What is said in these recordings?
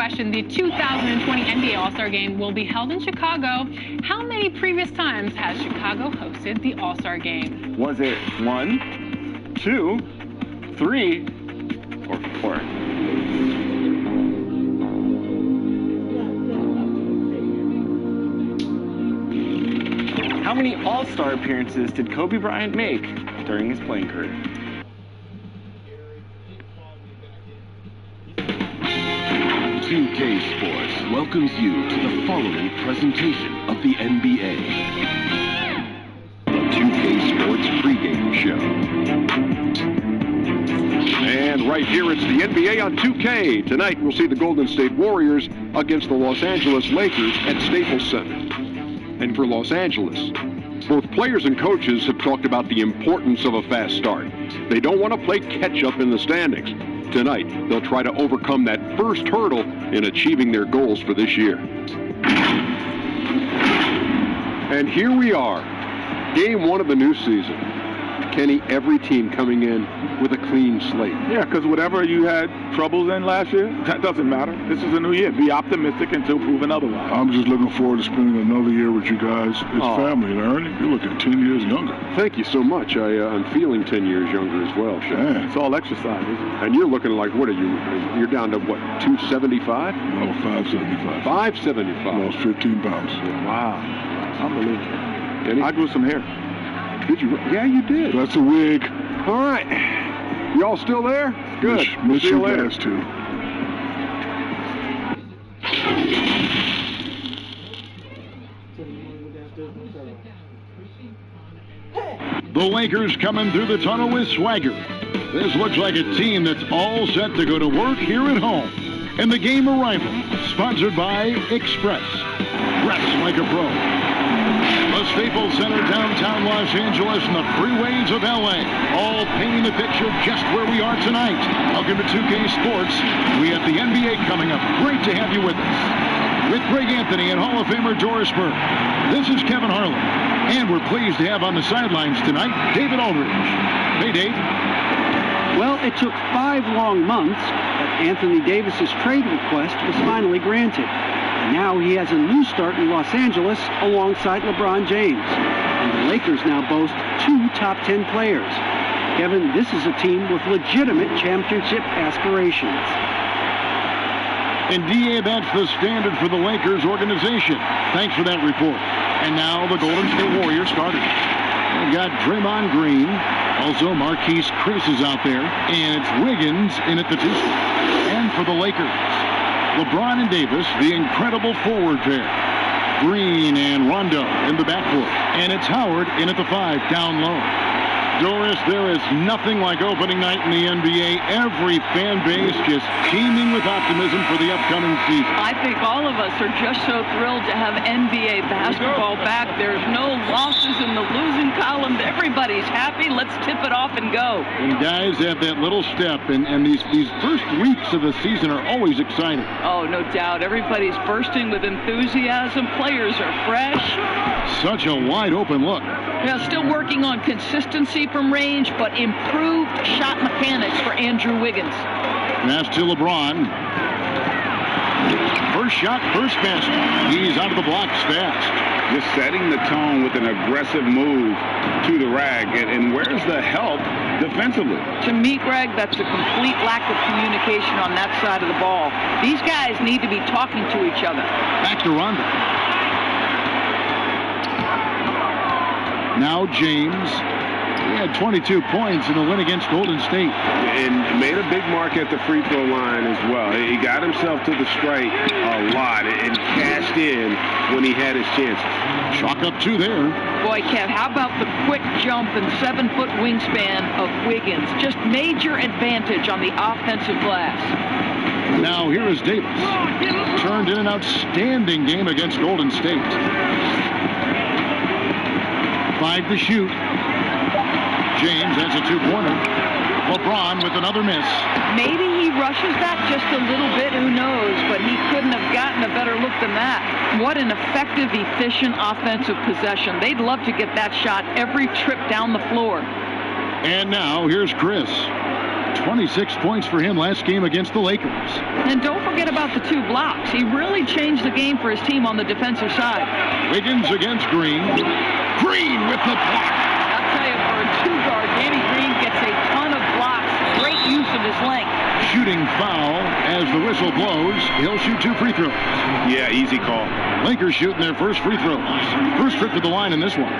question. The 2020 NBA All-Star Game will be held in Chicago. How many previous times has Chicago hosted the All-Star Game? Was it 1, 2, 3, or 4? How many All-Star appearances did Kobe Bryant make during his playing career? ShowCase Sports welcomes you to the following presentation of the NBA. The 2K Sports pregame show. And right here, it's the NBA on 2K. Tonight, we'll see the Golden State Warriors against the Los Angeles Lakers at Staples Center. And for Los Angeles, both players and coaches have talked about the importance of a fast start. They don't want to play catch-up in the standings. Tonight, they'll try to overcome that first hurdle in achieving their goals for this year. And here we are, game 1 of the new season. Kenny, every team coming in with a clean slate. Yeah, because whatever you had troubles in last year, that doesn't matter. This is a new year. Be optimistic until proven otherwise. I'm just looking forward to spending another year with you guys. It's family, and Ernie, you're looking 10 years younger. Thank you so much. I'm feeling 10 years younger as well, Sean. Man. It's all exercise, isn't it? And you're looking like, what are you? You're down to what, 275? No, 575. 575. Lost 15 pounds. Wow. Unbelievable. Kenny? I grew some hair. Did you? Yeah, you did. That's a wig. All right. Y'all still there? Good. Miss See you you later. guys, too. The Lakers coming through the tunnel with swagger. This looks like a team that's all set to go to work here at home. And the game arrival, sponsored by Express. Dress like a pro. The Staples Center, downtown Los Angeles, and the freeways of LA, all painting the picture just where we are tonight. Welcome to 2K Sports. We have the NBA coming up. Great to have you with us. With Greg Anthony and Hall of Famer Doris Burke, this is Kevin Harlan. And we're pleased to have on the sidelines tonight, David Aldridge. Hey, Dave. Well, it took 5 long months, but Anthony Davis's trade request was finally granted. Now he has a new start in Los Angeles alongside LeBron James. And the Lakers now boast 2 top 10 players. Kevin, this is a team with legitimate championship aspirations. And DA, that's the standard for the Lakers organization. Thanks for that report. And now the Golden State Warriors starters. We've got Draymond Green. Also Marquise Chris is out there. And it's Wiggins in at the 2 spot. And for the Lakers, LeBron and Davis, the incredible forward pair. Green and Rondo in the backcourt. And it's Howard in at the 5, down low. Doris, there is nothing like opening night in the NBA. Every fan base just teeming with optimism for the upcoming season. I think all of us are just so thrilled to have NBA basketball back. There's no losses in the losing column. Everybody's happy. Let's tip it off and go. And guys have that little step, and these first weeks of the season are always exciting. Oh, no doubt. Everybody's bursting with enthusiasm. Players are fresh. Such a wide open look. Yeah, still working on consistency from range, but improved shot mechanics for Andrew Wiggins. Pass to LeBron. First shot, first basket. He's out of the blocks fast. Just setting the tone with an aggressive move to the rag. And where's the help defensively? To me, Greg, that's a complete lack of communication on that side of the ball. These guys need to be talking to each other. Back to Rondo. Now James. He had 22 points in the win against Golden State. And made a big mark at the free throw line as well. He got himself to the strike a lot and cashed in when he had his chances. Chalk up 2 there. Boy, Kev, how about the quick jump and 7-foot wingspan of Wiggins? Just major advantage on the offensive glass. Now here is Davis. Turned in an outstanding game against Golden State. 5 to shoot. James has a 2-pointer. LeBron with another miss. Maybe he rushes that just a little bit, who knows, but he couldn't have gotten a better look than that. What an effective, efficient offensive possession. They'd love to get that shot every trip down the floor. And now here's Chris. 26 points for him last game against the Lakers. And don't forget about the 2 blocks. He really changed the game for his team on the defensive side. Wiggins against Green. Green with the block. I'll tell you, for a 2-guard, Danny Green gets a ton of blocks. Great use of his length. Shooting foul as the whistle blows. He'll shoot 2 free throws. Yeah, easy call. Lakers shooting their first free throws. First trip to the line in this one.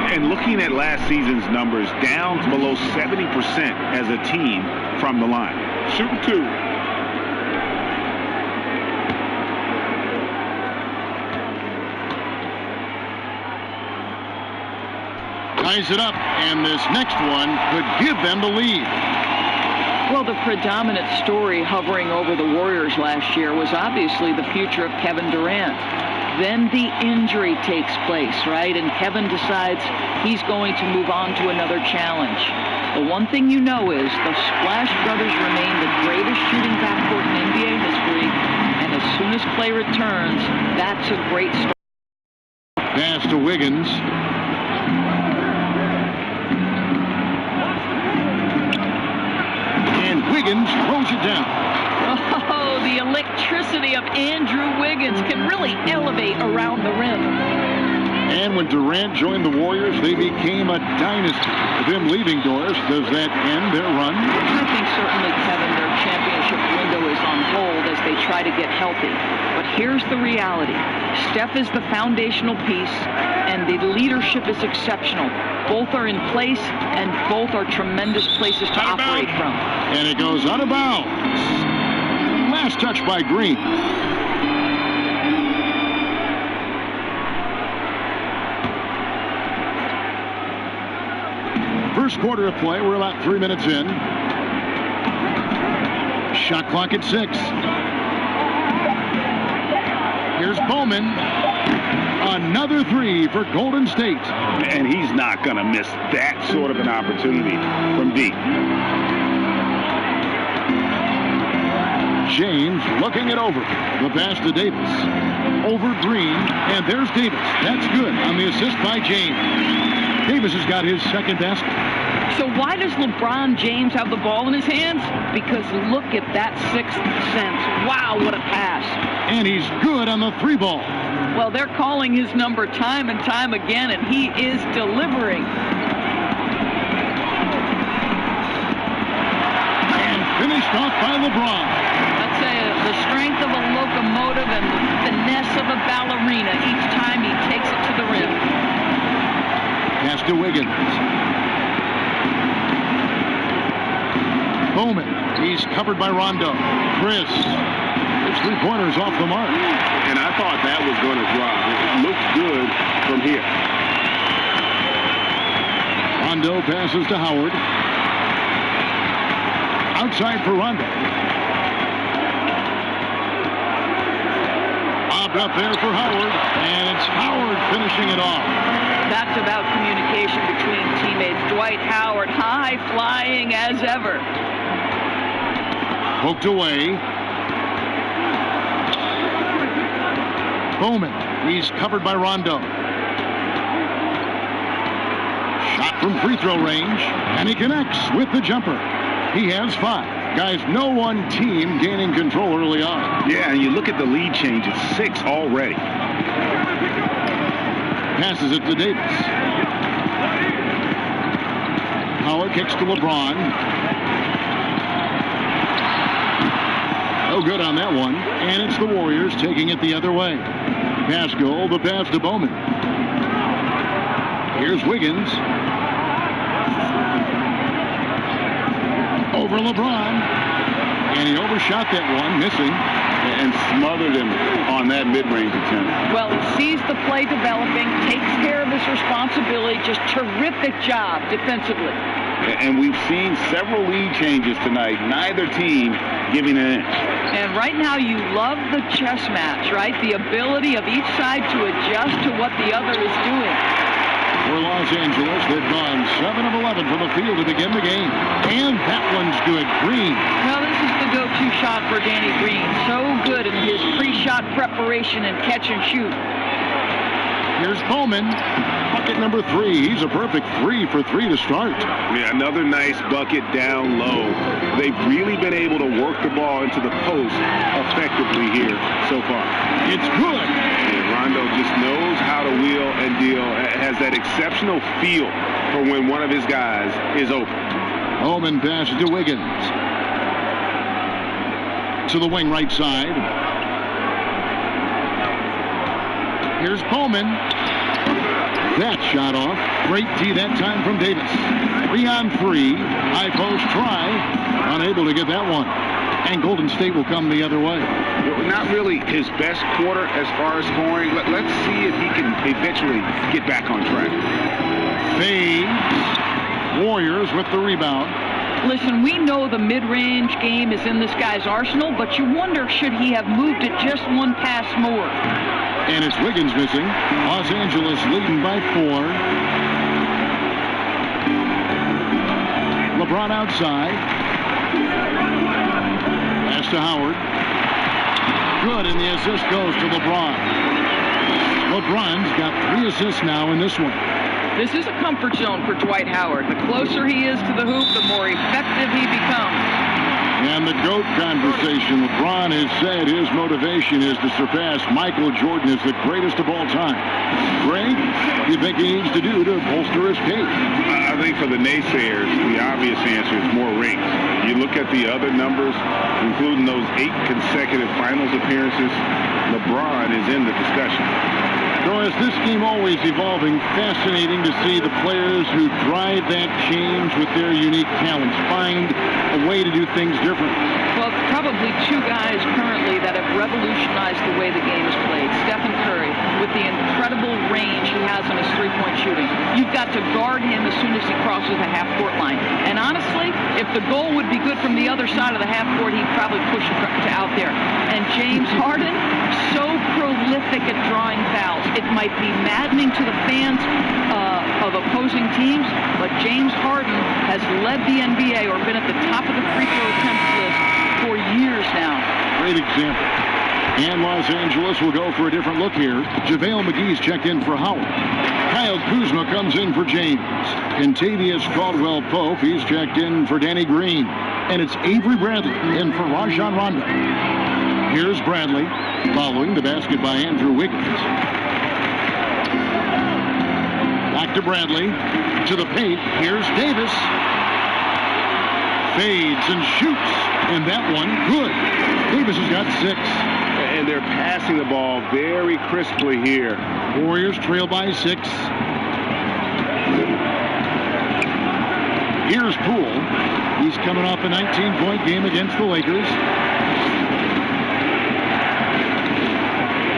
And looking at last season's numbers, down to below 70% as a team from the line. Shooting 2. Ties it up, and this next one could give them the lead. Well, the predominant story hovering over the Warriors last year was obviously the future of Kevin Durant. Then the injury takes place, right? And Kevin decides he's going to move on to another challenge. The one thing you know is the Splash Brothers remain the greatest shooting backcourt in NBA history. And as soon as Clay returns, that's a great start. Pass to Wiggins. And Wiggins throws it down. Oh, the electricity of Andrew Wiggins can really elevate around the rim. And when Durant joined the Warriors, they became a dynasty. With him leaving, Doris, does that end their run? I think certainly, Kevin, their championship window is on hold as they try to get healthy. But here's the reality. Steph is the foundational piece, and the leadership is exceptional. Both are in place, and both are tremendous places to operate from. And it goes out of bounds. Last touch by Green. First quarter of play. We're about 3 minutes in. Shot clock at 6. Here's Bowman. Another 3 for Golden State. And he's not going to miss that sort of an opportunity from deep. James looking it over. The pass to Davis. Over Green. And there's Davis. That's good on the assist by James. Davis has got his second basket. So why does LeBron James have the ball in his hands? Because look at that 6th sense. Wow, what a pass. And he's good on the 3-ball. Well, they're calling his number time and time again, and he is delivering. And finished off by LeBron. I'd say the strength of a locomotive and the finesse of a ballerina each time he takes it to the rim. Pass to Wiggins. Bowman. He's covered by Rondo. Chris. His 3-pointers off the mark. And I thought that was going to drop. It looked good from here. Rondo passes to Howard. Outside for Rondo. Bobbed up there for Howard. And it's Howard finishing it off. That's about communication between teammates. Dwight Howard, high flying as ever. Poked away. Bowman. He's covered by Rondo. Shot from free throw range. And he connects with the jumper. He has 5. Guys, no one team gaining control early on. Yeah, and you look at the lead change. It's 6 already. Passes it to Davis. Howard kicks to LeBron. No good on that one. And it's the Warriors taking it the other way. Pass goal, the pass to Bowman. Here's Wiggins. Over LeBron. And he overshot that one, missing. And smothered him on that mid-range attempt. Well, he sees the play developing, takes care of his responsibility. Just terrific job defensively. And we've seen several lead changes tonight. Neither team giving an inch. And right now you love the chess match, right? The ability of each side to adjust to what the other is doing. For Los Angeles, they've gone 7 of 11 from the field to begin the game. And that one's good. Green. Well, this is the go-to shot for Danny Green. So good in his pre-shot preparation and catch and shoot. Here's Bowman. Bucket number 3. He's a perfect 3 for 3 to start. Yeah, another nice bucket down low. They've really been able to work the ball into the post effectively here so far. It's good. Yeah, Rondo just knows how to wheel and deal. Has that exceptional feel for when one of his guys is open. Holman passes to Wiggins. To the wing right side. Here's Bowman. That shot off. Great D that time from Davis. 3-on-3. High post try. Unable to get that one. And Golden State will come the other way. Not really his best quarter as far as scoring. Let's see if he can eventually get back on track. Fades. Warriors with the rebound. Listen, we know the mid-range game is in this guy's arsenal, but you wonder, should he have moved it just one pass more? And it's Wiggins missing. Los Angeles leading by 4. LeBron outside. Pass to Howard. Good, and the assist goes to LeBron. LeBron's got 3 assists now in this one. This is a comfort zone for Dwight Howard. The closer he is to the hoop, the more effective he becomes. And the GOAT conversation. LeBron has said his motivation is to surpass Michael Jordan as the greatest of all time. Greg, what do you think he needs to do to bolster his case? I think for the naysayers, the obvious answer is more rings. You look at the other numbers, including those 8 consecutive finals appearances, LeBron is in the discussion. Doris, this game always evolving. Fascinating to see the players who drive that change with their unique talents find a way to do things different. Well, probably 2 guys currently that have revolutionized the way the game is played. Stephen Curry, with the incredible range he has on his three-point shooting. You've got to guard him as soon as he crosses the half-court line. And honestly, if the goal would be good from the other side of the half-court, he'd probably push it to out there. And James Harden, so prolific at drawing fouls. It might be maddening to the fans of opposing teams, but James Harden has led the NBA or been at the top of the free throw attempts list for years now. Great example. And Los Angeles will go for a different look here. JaVale McGee's checked in for Howard. Kyle Kuzma comes in for James. Kentavious Caldwell-Pope, he's checked in for Danny Green. And it's Avery Bradley in for Rajon Rondo. Here's Bradley, following the basket by Andrew Wiggins. Back to Bradley, to the paint. Here's Davis. Fades and shoots. And that one, good. Davis has got 6. And they're passing the ball very crisply here. Warriors trail by 6. Here's Poole. He's coming off a 19-point game against the Lakers.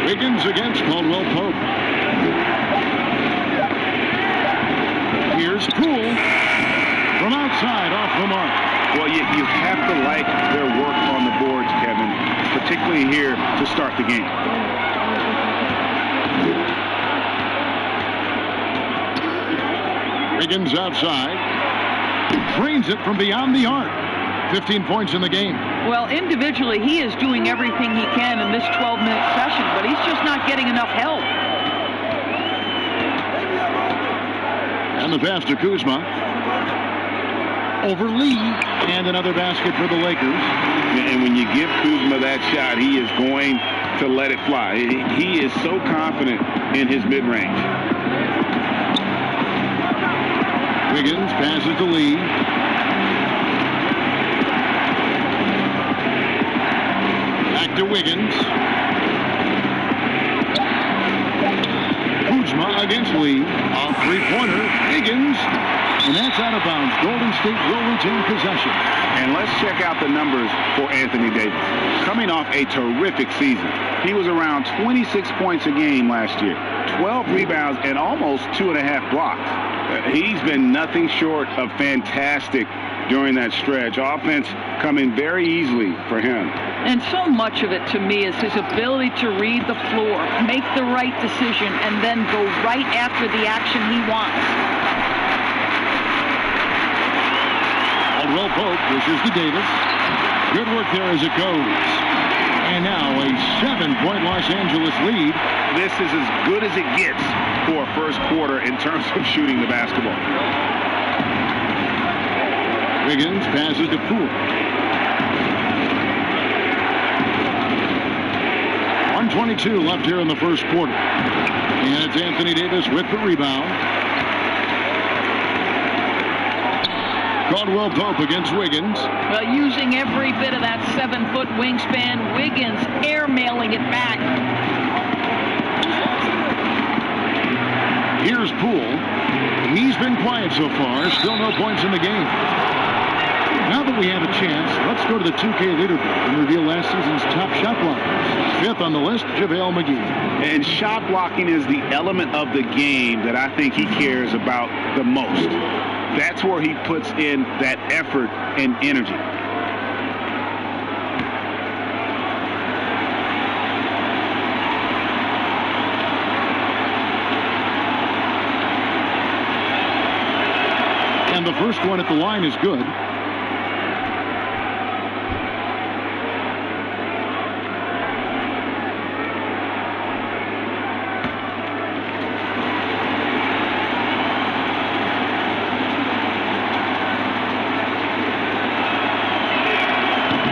Wiggins against Caldwell-Pope. Here's Poole from outside off the mark. Well, you have to like their work on the boards, Kevin, particularly here to start the game. Wiggins outside. Drains it from beyond the arc. 15 points in the game. Well, individually, he is doing everything he can in this 12-minute session, but he's just not getting enough help. And the pass to Kuzma. Over Lee. And another basket for the Lakers. And when you give Kuzma that shot, he is going to let it fly. He is so confident in his mid-range. Wiggins passes to Lee. Back to Wiggins. Kuzma against Lee. A three-pointer. Wiggins. And that's out of bounds. Golden State will retain possession. And let's check out the numbers for Anthony Davis. Coming off a terrific season. He was around 26 points a game last year. 12 rebounds and almost 2.5 blocks. He's been nothing short of fantastic during that stretch. Offense coming very easily for him. And so much of it, to me, is his ability to read the floor, make the right decision, and then go right after the action he wants. Caldwell-Pope pushes to Davis. Good work there as it goes. And now a 7-point Los Angeles lead. This is as good as it gets for a first quarter in terms of shooting the basketball. Wiggins passes to Poole. 1:22 left here in the first quarter. And it's Anthony Davis with the rebound. Caldwell Pope against Wiggins. Well, using every bit of that 7-foot wingspan, Wiggins airmailing it back. Here's Poole. He's been quiet so far. Still no points in the game. Now that we have a chance, let's go to the 2K leaderboard and reveal last season's top shot blockers. Fifth on the list, JaVale McGee. And shot blocking is the element of the game that I think he cares about the most. That's where he puts in that effort and energy. And the first one at the line is good.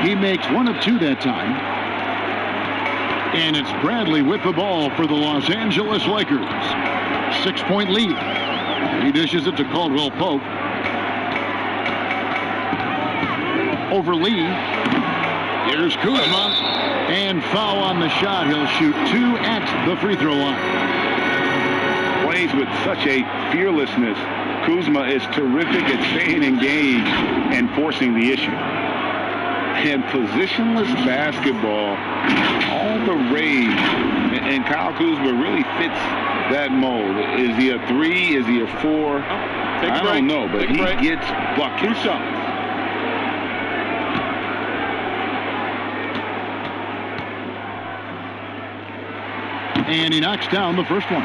He makes 1 of 2 that time. And it's Bradley with the ball for the Los Angeles Lakers. 6-point lead. He dishes it to Caldwell Pope. Over Lee. Here's Kuzma. And foul on the shot. He'll shoot 2 at the free throw line. Plays with such a fearlessness. Kuzma is terrific at staying engaged and forcing the issue. And positionless basketball, all the rage, and Kyle Kuzma really fits that mold. Is he a 3? Is he a 4? I don't know, but he gets buckets. 2 shots. And he knocks down the first one.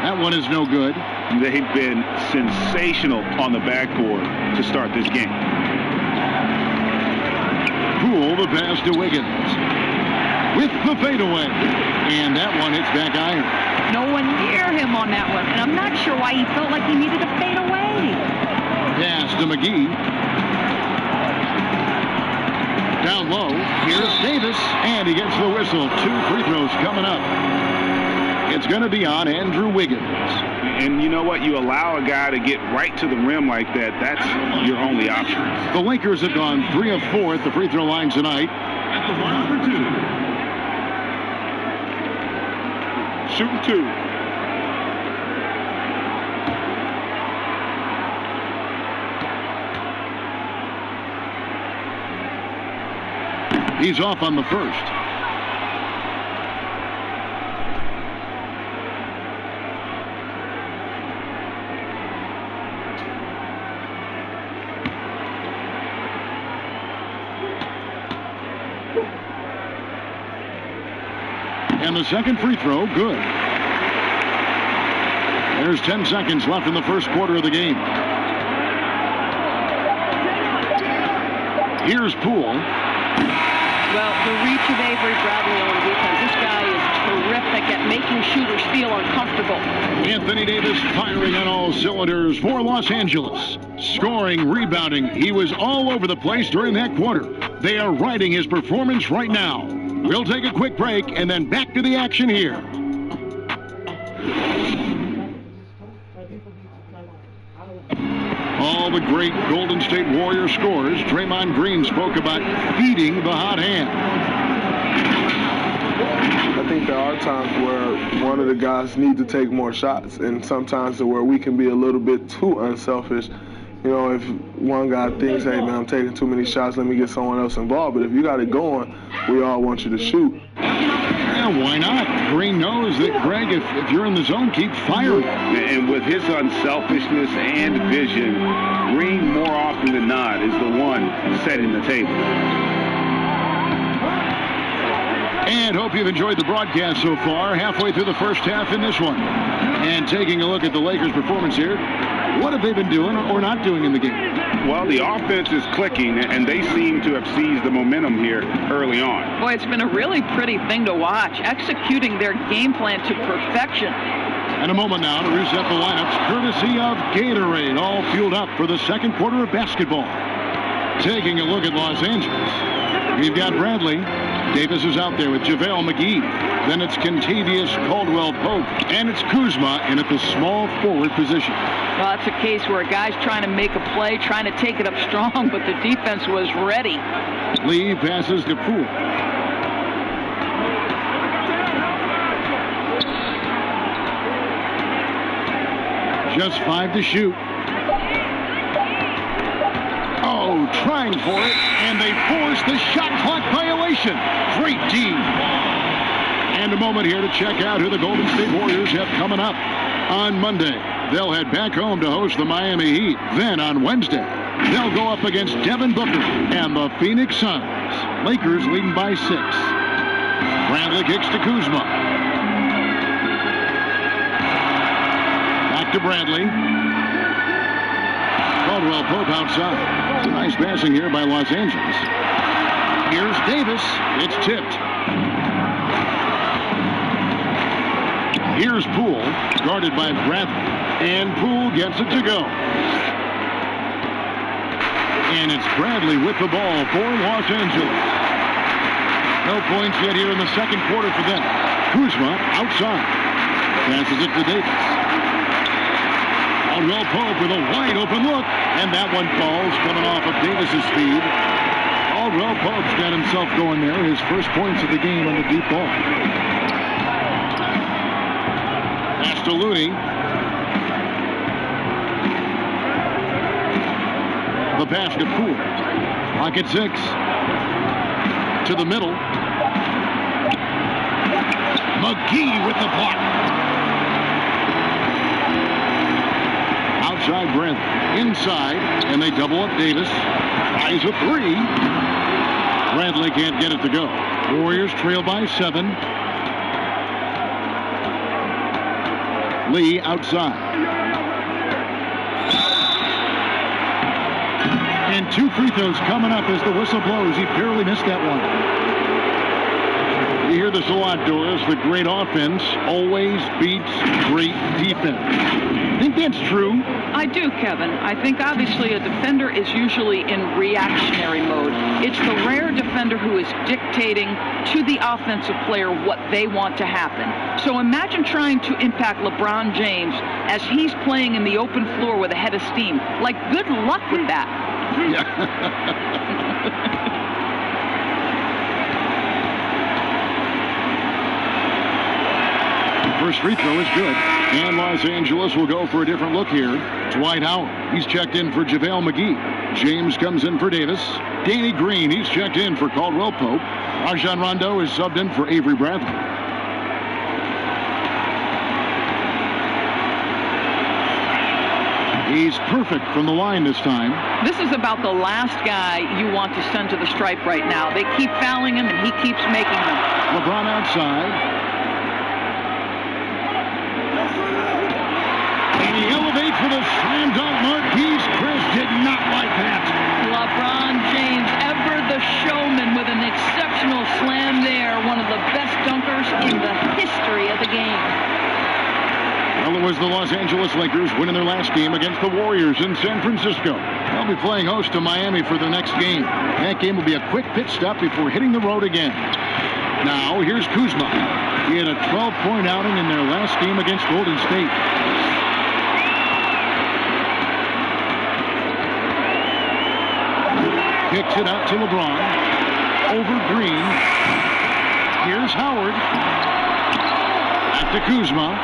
That one is no good. They've been sensational on the backboard to start this game. Poole, the pass to Wiggins. With the fadeaway. And that one hits back iron. No one near him on that one. And I'm not sure why he felt like he needed to fade away. Pass to McGee. Down low. Here's Davis. And he gets the whistle. 2 free throws coming up. It's going to be on Andrew Wiggins. And you know what? You allow a guy to get right to the rim like that. That's your only option. The Lakers have gone 3 of 4 at the free throw line tonight. At the line for 2. Shooting 2. He's off on the first. And the second free throw, good. There's 10 seconds left in the first quarter of the game. Here's Poole. Well, the reach of Avery Bradley on defense. This guy is terrific at making shooters feel uncomfortable. Anthony Davis firing on all cylinders for Los Angeles. Scoring, rebounding. He was all over the place during that quarter. They are riding his performance right now. We'll take a quick break and then back to the action here. All the great Golden State Warrior scorers, Draymond Green spoke about feeding the hot hand. I think there are times where one of the guys need to take more shots, and sometimes where we can be a little bit too unselfish. You know, if one guy thinks, hey, man, I'm taking too many shots, let me get someone else involved. But if you got it going, we all want you to shoot. Yeah, why not? Green knows that, Greg, if you're in the zone, keep firing. And with his unselfishness and vision, Green, more often than not, is the one setting the table. And hope you've enjoyed the broadcast so far. Halfway through the first half in this one. And taking a look at the Lakers' performance here. What have they been doing or not doing in the game? Well, the offense is clicking, and they seem to have seized the momentum here early on. Boy, it's been a really pretty thing to watch, executing their game plan to perfection. And a moment now to reset the lineups, courtesy of Gatorade, all fueled up for the second quarter of basketball. Taking a look at Los Angeles, we've got Bradley. Davis is out there with JaVale McGee. Then it's Kentavious Caldwell-Pope. And it's Kuzma in at the small forward position. Well, that's a case where a guy's trying to make a play, trying to take it up strong, but the defense was ready. Lee passes to Poole. Just 5 to shoot. Oh, trying for it, and they force the shot clock violation. Great D. And a moment here to check out who the Golden State Warriors have coming up. On Monday, they'll head back home to host the Miami Heat. Then on Wednesday, they'll go up against Devin Booker and the Phoenix Suns. Lakers leading by 6. Bradley kicks to Kuzma. Back to Bradley. Caldwell-Pope outside. Nice passing here by Los Angeles. Here's Davis. It's tipped. Here's Poole, guarded by Bradley. And Poole gets it to go. And it's Bradley with the ball for Los Angeles. No points yet here in the second quarter for them. Kuzma outside. Passes it to Davis. Caldwell-Pope with a wide open look, and that one falls coming off of Davis's speed. Caldwell-Pope's got himself going there, his first points of the game on the deep ball. Pass to Looney. The pass to Poole. Pocket 6. To the middle. McGee with the block. Outside Bradley. Inside, and they double up Davis. Eyes a 3. Bradley can't get it to go. Warriors trail by 7. Lee outside. And 2 free throws coming up as the whistle blows. He barely missed that one. You hear this a lot, Doris. The great offense always beats great defense. Think that's true? I do, Kevin. I think obviously a defender is usually in reactionary mode. It's the rare defender who is dictating to the offensive player what they want to happen. So imagine trying to impact LeBron James as he's playing in the open floor with a head of steam. Like, good luck with that. Yeah. First free throw is good. And Los Angeles will go for a different look here. Dwight Howard. He's checked in for JaVale McGee. James comes in for Davis. Danny Green. He's checked in for Caldwell-Pope. Rajon Rondo is subbed in for Avery Bradley. He's perfect from the line this time. This is about the last guy you want to send to the stripe right now. They keep fouling him, and he keeps making them. LeBron outside. And he elevates with a slam dunk. Marquise Chris did not like that. LeBron James, ever the showman, with an exceptional slam there. One of the best dunkers in the history of the game. Well, it was the Los Angeles Lakers winning their last game against the Warriors in San Francisco. They'll be playing host to Miami for their next game. That game will be a quick pit stop before hitting the road again. Now, here's Kuzma. He had a 12-point outing in their last game against Golden State. Kicks it out to LeBron. Over Green. Here's Howard. Back to Kuzma.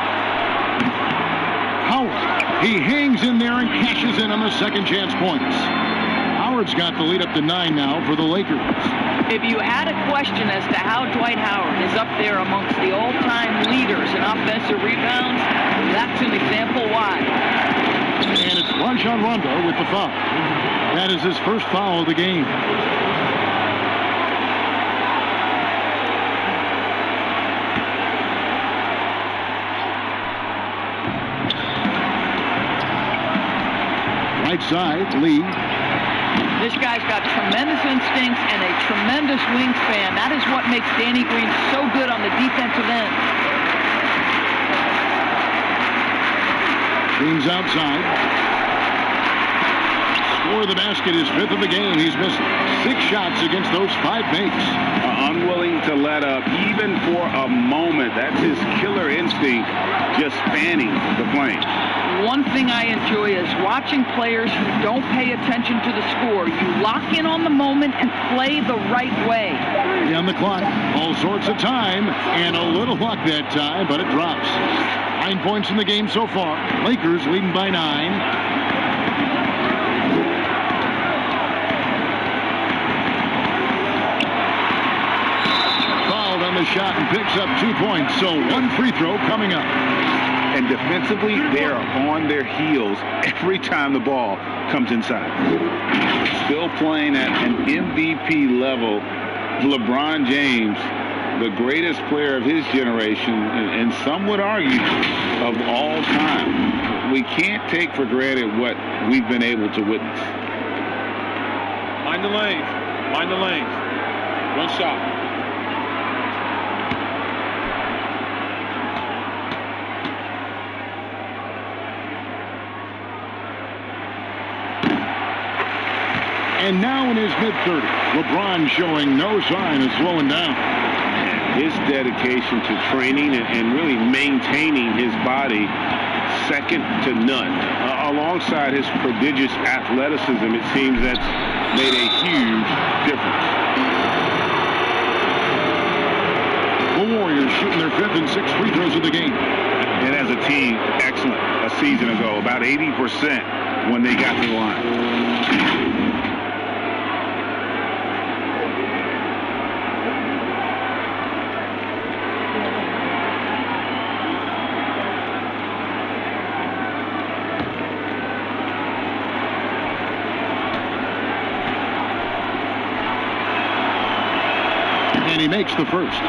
Howard. He hangs in there and cashes in on the second chance points. Howard's got the lead up to 9 now for the Lakers. If you had a question as to how Dwight Howard is up there amongst the all-time leaders in offensive rebounds, that's an example why. And it's Rajon Rondo with the foul. That is his first foul of the game. right side, Lee. This guy's got tremendous instincts and a tremendous wingspan. That is what makes Danny Green so good on the defensive end. Green's outside. Score the basket, his 5th of the game. He's missed 6 shots against those 5 makes. Unwilling to let up even for a moment. That's his killer instinct, just spanning the plane. One thing I enjoy is watching players who don't pay attention to the score. You lock in on the moment and play the right way. On the clock, all sorts of time, and a little luck that time, but it drops. 9 points in the game so far. Lakers leading by 9. On the shot and picks up 2 points. So 1 free throw coming up. And defensively, they are on their heels every time the ball comes inside. Still playing at an MVP level. LeBron James, the greatest player of his generation, and some would argue of all time. We can't take for granted what we've been able to witness. Mind the lanes. Mind the lanes. 1 shot. And now in his mid-30s, LeBron showing no sign of slowing down. His dedication to training and really maintaining his body, second to none. Alongside his prodigious athleticism, it seems that's made a huge difference. The Warriors shooting their 5th and 6th free throws of the game. And as a team, excellent a season ago. About 80% when they got to the line. And he makes the first.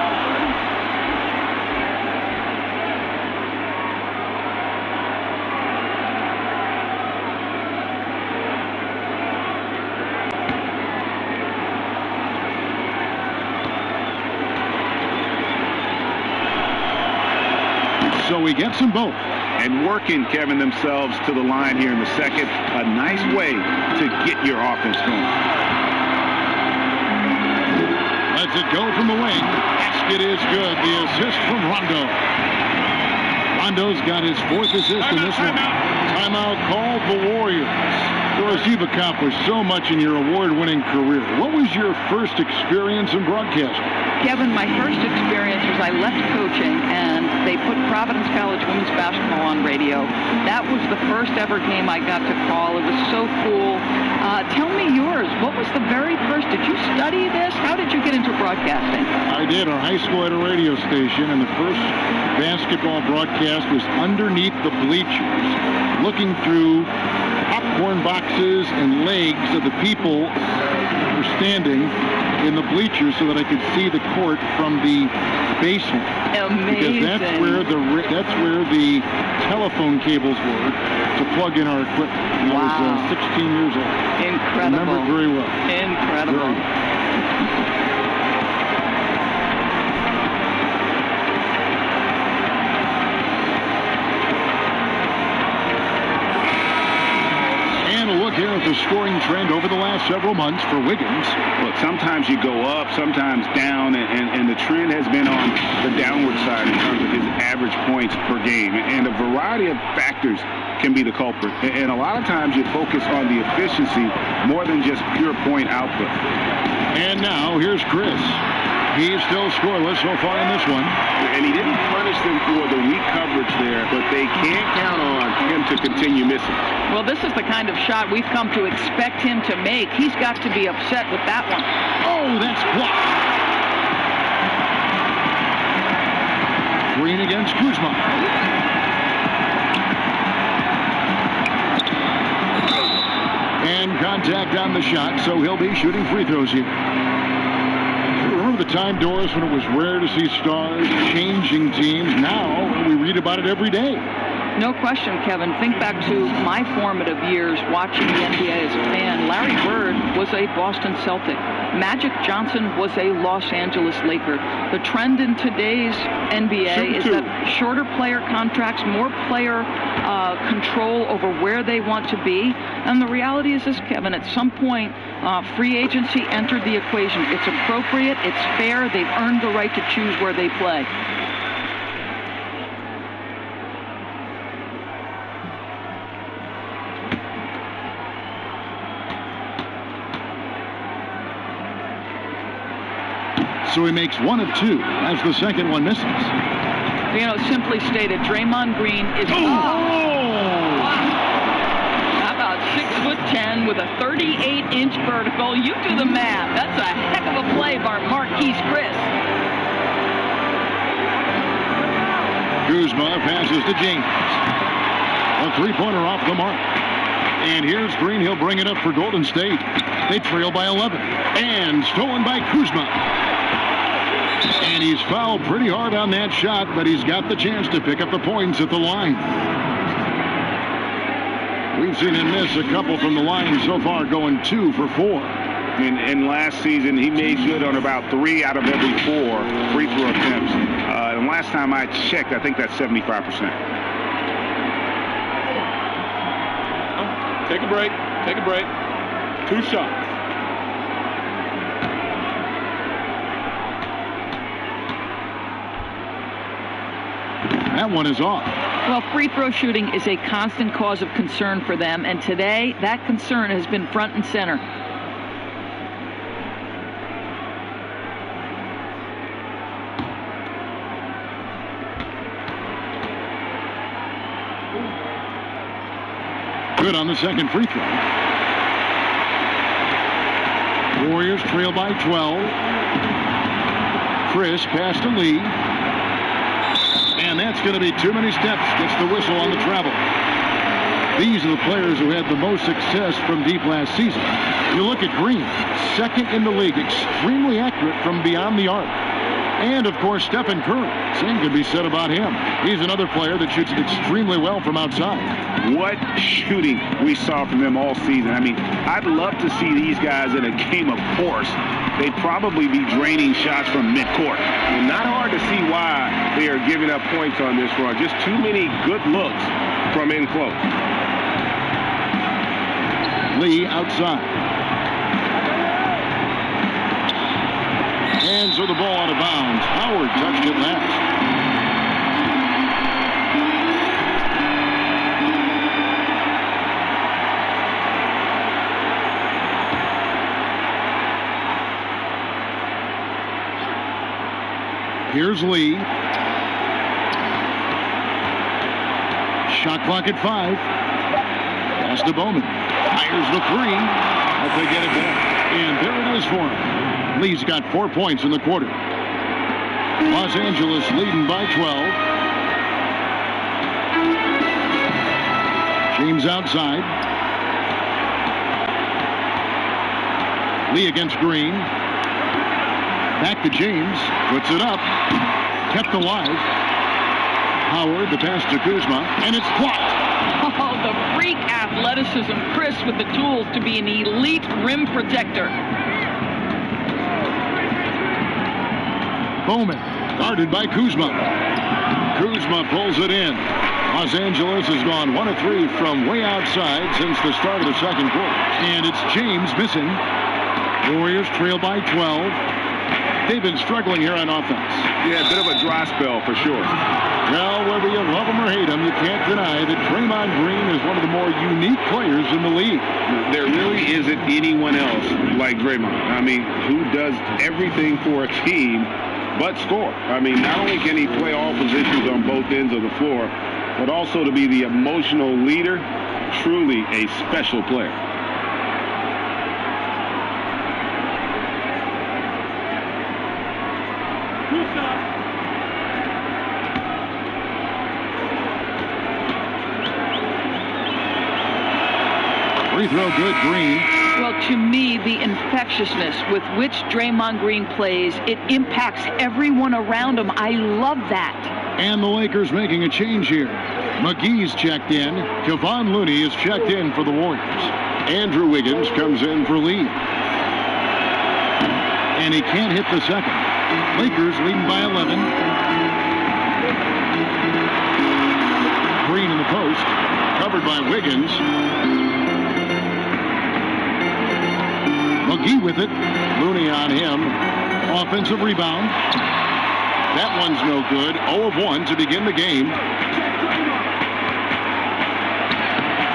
So he gets them both. And working, Kevin, themselves to the line here in the second. A nice way to get your offense going. Lets it go from the wing. Basket is good. The assist from Rondo. Rondo's got his 4th assist in this one. Timeout called the Warriors. Doris, you've accomplished so much in your award-winning career. What was your first experience in broadcasting? Kevin, my first experience was I left coaching and they put Providence College women's basketball on radio. That was the first ever game I got to call. It was so cool. Tell me yours. What was the very first? Did you study this? How did you get into broadcasting? I did. Our high school had a radio station, and the first basketball broadcast was underneath the bleachers, looking through popcorn boxes and legs of the people who were standing in the bleachers so that I could see the court from the basement. Amazing. Because that's where the telephone cables were to plug in our equipment. And I was 16 years old. Incredible. I remember it very well. Incredible. Here at the scoring trend over the last several months for Wiggins. Look, sometimes you go up, sometimes down, and the trend has been on the downward side in terms of his average points per game. And a variety of factors can be the culprit. And a lot of times you focus on the efficiency more than just pure point output. And now here's Chris. He's still scoreless so far in this one. And he didn't punish them for the weak coverage there, but they can't count on him to continue missing. Well, this is the kind of shot we've come to expect him to make. He's got to be upset with that one. Oh, that's blocked. Green against Kuzma. And contact on the shot, so he'll be shooting free throws here. Remember the time, Doris, when it was rare to see stars changing teams? Now we read about it every day. No question, Kevin. Think back to my formative years watching the NBA as a fan. Larry Bird was a Boston Celtic. Magic Johnson was a Los Angeles Laker. The trend in today's NBA is that shorter player contracts, more player control over where they want to be. And the reality is this, Kevin, at some point, free agency entered the equation. It's appropriate. It's fair. They've earned the right to choose where they play. So he makes one of two as the second one misses. You know, simply stated, Draymond Green is... How about 6'10" with a 38-inch vertical? You do the math. That's a heck of a play by Marquise Chris. Kuzma passes to James. A three-pointer off the mark. And here's Green. He'll bring it up for Golden State. They trail by 11. And stolen by Kuzma. And he's fouled pretty hard on that shot, but he's got the chance to pick up the points at the line. We've seen him miss a couple from the line so far, going 2 for 4. And last season, he made good on about 3 out of every 4 free throw attempts. And last time I checked, I think that's 75%. Take a break. Take a break. 2 shots. That one is off. Well, free throw shooting is a constant cause of concern for them, and today that concern has been front and center. Good on the second free throw. Warriors trail by 12. Chris pass to Lee. And that's going to be too many steps. Gets the whistle on the travel. These are the players who had the most success from deep last season. You look at Green, second in the league, extremely accurate from beyond the arc. And, of course, Stephen Curry. Same could be said about him. He's another player that shoots extremely well from outside. What shooting we saw from them all season. I mean, I'd love to see these guys in a game of force. They'd probably be draining shots from midcourt. And not hard to see why they are giving up points on this run. Just too many good looks from in close. Lee outside. And so the ball out of bounds. Howard touched it last. Here's Lee. Shot clock at 5. Pass to Bowman. Fires the 3. Hope they get it back. And there it is for him. Lee's got 4 points in the quarter. Los Angeles leading by 12. James outside. Lee against Green. Back to James. Puts it up. Kept alive. Howard, the pass to Kuzma. And it's blocked. Oh, the freak athleticism. Chris with the tools to be an elite rim protector. Bowman, guarded by Kuzma. Kuzma pulls it in. Los Angeles has gone 1 of 3 from way outside since the start of the second quarter. And it's James missing. Warriors trail by 12. They've been struggling here on offense. Yeah, a bit of a dry spell for sure. Well, whether you love him or hate him, you can't deny that Draymond Green is one of the more unique players in the league. There really isn't anyone else like Draymond. I mean, who does everything for a team but score. I mean, not only can he play all positions on both ends of the floor, but also to be the emotional leader, truly a special player. Free throw good, Green. Well, to me, the infectiousness with which Draymond Green plays, it impacts everyone around him. I love that. And the Lakers making a change here. McGee's checked in. Kevon Looney is checked in for the Warriors. Andrew Wiggins comes in for Lee. And he can't hit the second. Lakers leading by 11. Green in the post. Covered by Wiggins. McGee with it. Looney on him. Offensive rebound. That one's no good. 0 of 1 to begin the game.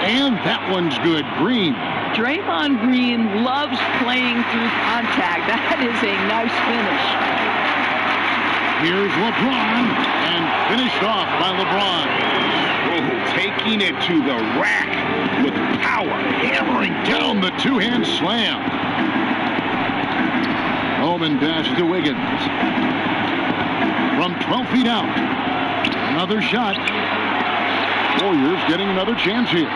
And that one's good. Green. Draymond Green loves playing through contact. That is a nice finish. Here's LeBron, and finished off by LeBron. Oh, taking it to the rack with power. Hammering down the two-hand slam. Holman pass to Wiggins. From 12 feet out. Another shot. Warriors getting another chance here.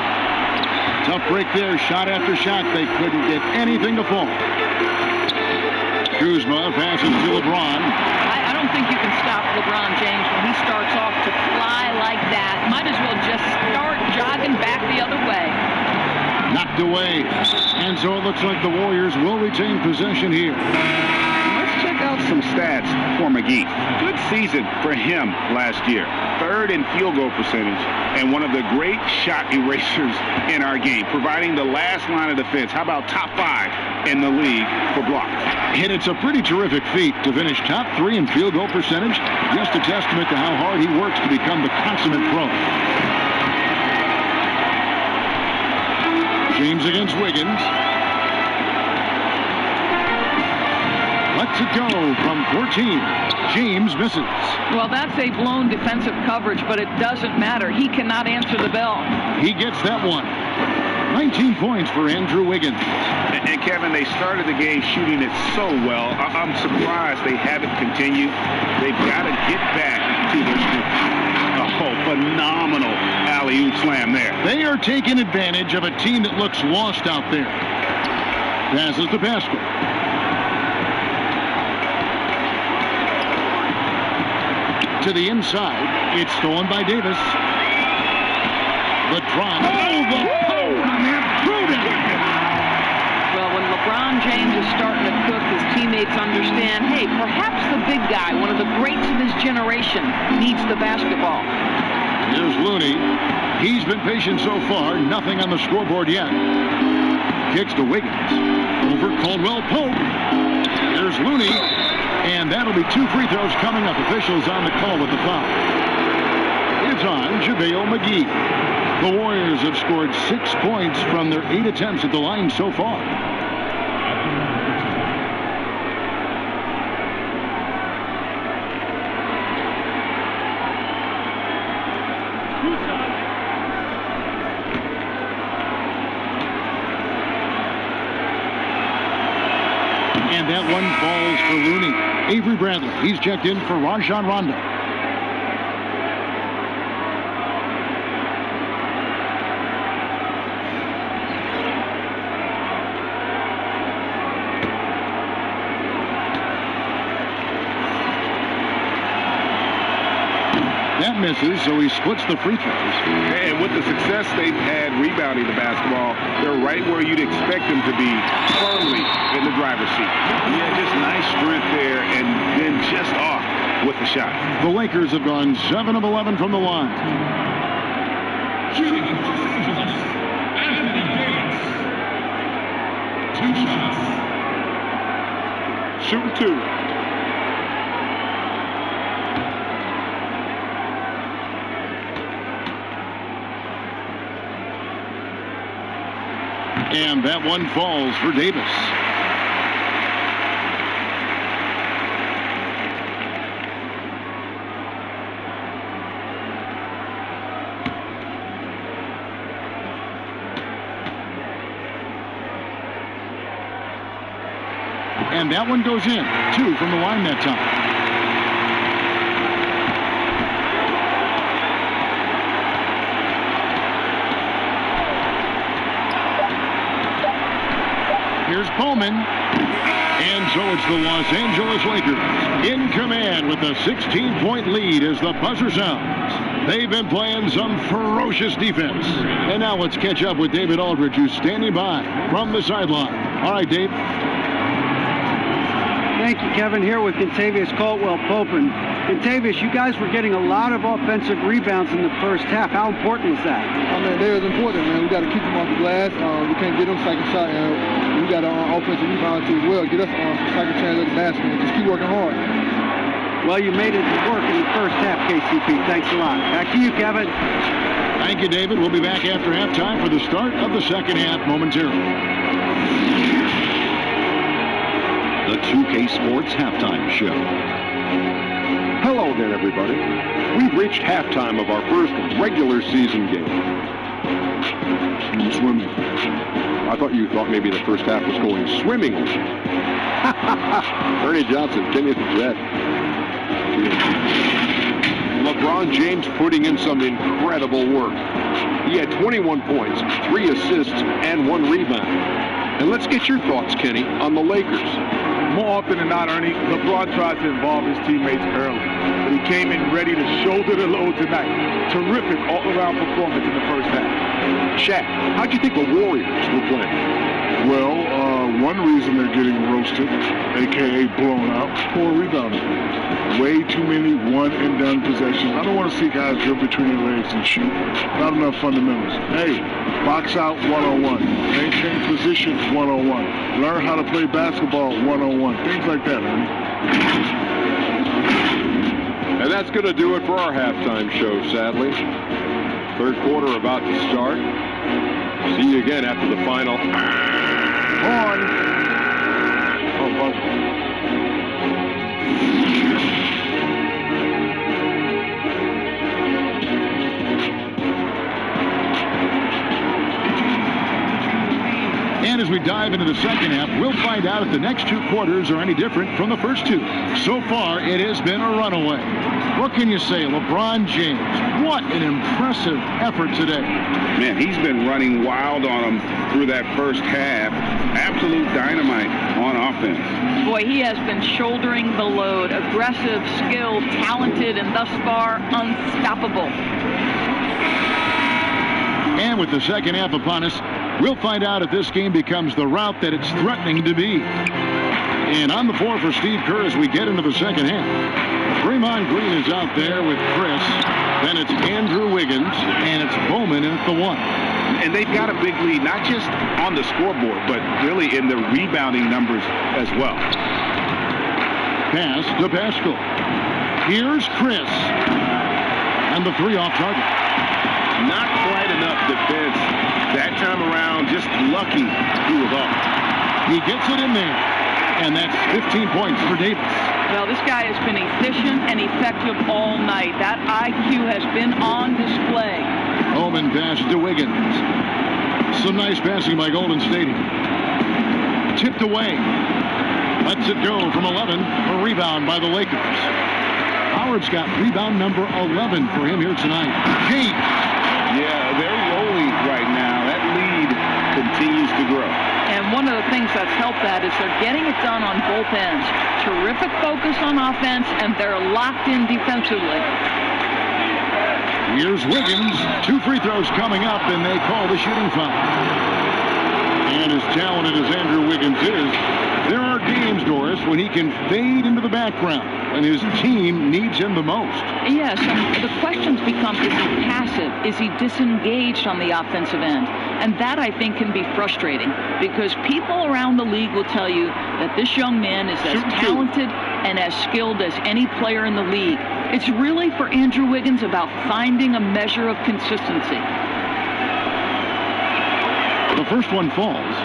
Tough break there. Shot after shot. They couldn't get anything to fall. Kuzma passes to LeBron. I don't think you can stop LeBron James when he starts off to fly like that. Might as well just start jogging back the other way. Knocked away. And so it looks like the Warriors will retain possession here. Check out some stats for McGee. Good season for him last year. 3rd in field goal percentage and one of the great shot erasers in our game, providing the last line of defense. How about top 5 in the league for blocks? And it's a pretty terrific feat to finish top 3 in field goal percentage. Just a testament to how hard he works to become the consummate pro. James against Wiggins. Lets it go from 14. James misses. Well, that's a blown defensive coverage, but it doesn't matter. He cannot answer the bell. He gets that one. 19 points for Andrew Wiggins. And Kevin, they started the game shooting it so well. I'm surprised they haven't continued. They've got to get back to their strength. Oh, phenomenal alley-oop slam there. They are taking advantage of a team that looks lost out there. Passes to Pascal. To the inside. It's stolen by Davis. The drive. Oh, the poke on that Pruden. Well, when LeBron James is starting to cook, his teammates understand, hey, perhaps the big guy, one of the greats of his generation, needs the basketball. Here's Looney. He's been patient so far. Nothing on the scoreboard yet. Kicks to Wiggins. Over Caldwell Pope. There's Looney. And that'll be 2 free throws coming up. Officials on the call with the foul. It's on JaVale McGee. The Warriors have scored 6 points from their 8 attempts at the line so far. And that one falls for Looney. Avery Bradley, he's checked in for Rajon Rondo. That misses, so he splits the free throws. And with the success they've had rebounding the basketball, they're right where you'd expect them to be, firmly in the driver's seat. Yeah, just nice strength there, and then just off with the shot. The Lakers have gone 7 of 11 from the line. Shooting Anthony Davis. 2 shots. Shooting 2. And that one falls for Davis. And that one goes in. 2 from the line that time. Here's Bowman. And so it's the Los Angeles Lakers in command with a 16-point lead as the buzzer sounds. They've been playing some ferocious defense. And now let's catch up with David Aldridge, who's standing by from the sideline. All right, Dave. Thank you, Kevin. Here with Kentavious Caldwell-Pope. Kentavious, you guys were getting a lot of offensive rebounds in the first half. How important was that? I mean, they're important, man. We got to keep them off the glass. We can't get them second shot. We got an offensive rebound too as well. Get us some second chance at the basket. Just keep working hard. Well, you made it work in the first half, KCP. Thanks a lot. Back to you, Kevin. Thank you, David. We'll be back after halftime for the start of the second half momentarily. The 2K Sports Halftime Show. Hello again, everybody. We've reached halftime of our first regular season game. Swimming. I thought you thought maybe the first half was going swimmingly. Ernie Johnson, can you think that? LeBron James putting in some incredible work. He had 21 points, 3 assists, and 1 rebound. And let's get your thoughts, Kenny, on the Lakers. More often than not, Ernie, LeBron tried to involve his teammates early. But he came in ready to shoulder the load tonight. Terrific all-around performance in the first half. Shaq, how'd you think the Warriors were playing? Well, one reason they're getting roasted, a.k.a. blown out, poor rebounding. Way too many one-and-done possessions. I don't want to see guys dribble between their legs and shoot. Not enough fundamentals. Hey, box out one-on-one. Maintain position one-on-one. Learn how to play basketball one-on-one. Things like that, Ernie. And that's going to do it for our halftime show, sadly. Third quarter about to start. See you again after the final. And as we dive into the second half, we'll find out if the next 2 quarters are any different from the first 2. So far, it has been a runaway. What can you say, LeBron James? What an impressive effort today. Man, he's been running wild on them through that first half. Absolute dynamite on offense. Boy, he has been shouldering the load. Aggressive, skilled, talented, and thus far unstoppable. And with the second half upon us, we'll find out if this game becomes the rout that it's threatening to be. And on the floor for Steve Kerr as we get into the second half. Draymond Green is out there with Chris. Then it's Andrew Wiggins, and it's Bowman at the 1. And they've got a big lead, not just on the scoreboard, but really in the rebounding numbers as well. Pass to Pascal. Here's Chris. And the 3 off target. Not quite enough defense that time around. Just lucky he was off. He gets it in there. And that's 15 points for Davis. Well, this guy has been efficient and effective all night. That IQ has been on display. Bowman pass to Wiggins. Some nice passing by Golden State. Tipped away. Lets it go from 11. A rebound by the Lakers. Howard's got rebound number 11 for him here tonight. James. Yeah, they're rolling right now. That lead continues to grow. And one of the things that's helped that is they're getting it done on both ends. Terrific focus on offense, and they're locked in defensively. Here's Wiggins. 2 free throws coming up, and they call the shooting foul. And as talented as Andrew Wiggins is, there are games, Doris, when he can fade into the background when his team needs him the most. Yes, and the questions become, is he passive? Is he disengaged on the offensive end? And that, I think, can be frustrating because people around the league will tell you that this young man is as talented and as skilled as any player in the league. It's really, for Andrew Wiggins, about finding a measure of consistency. The first one falls.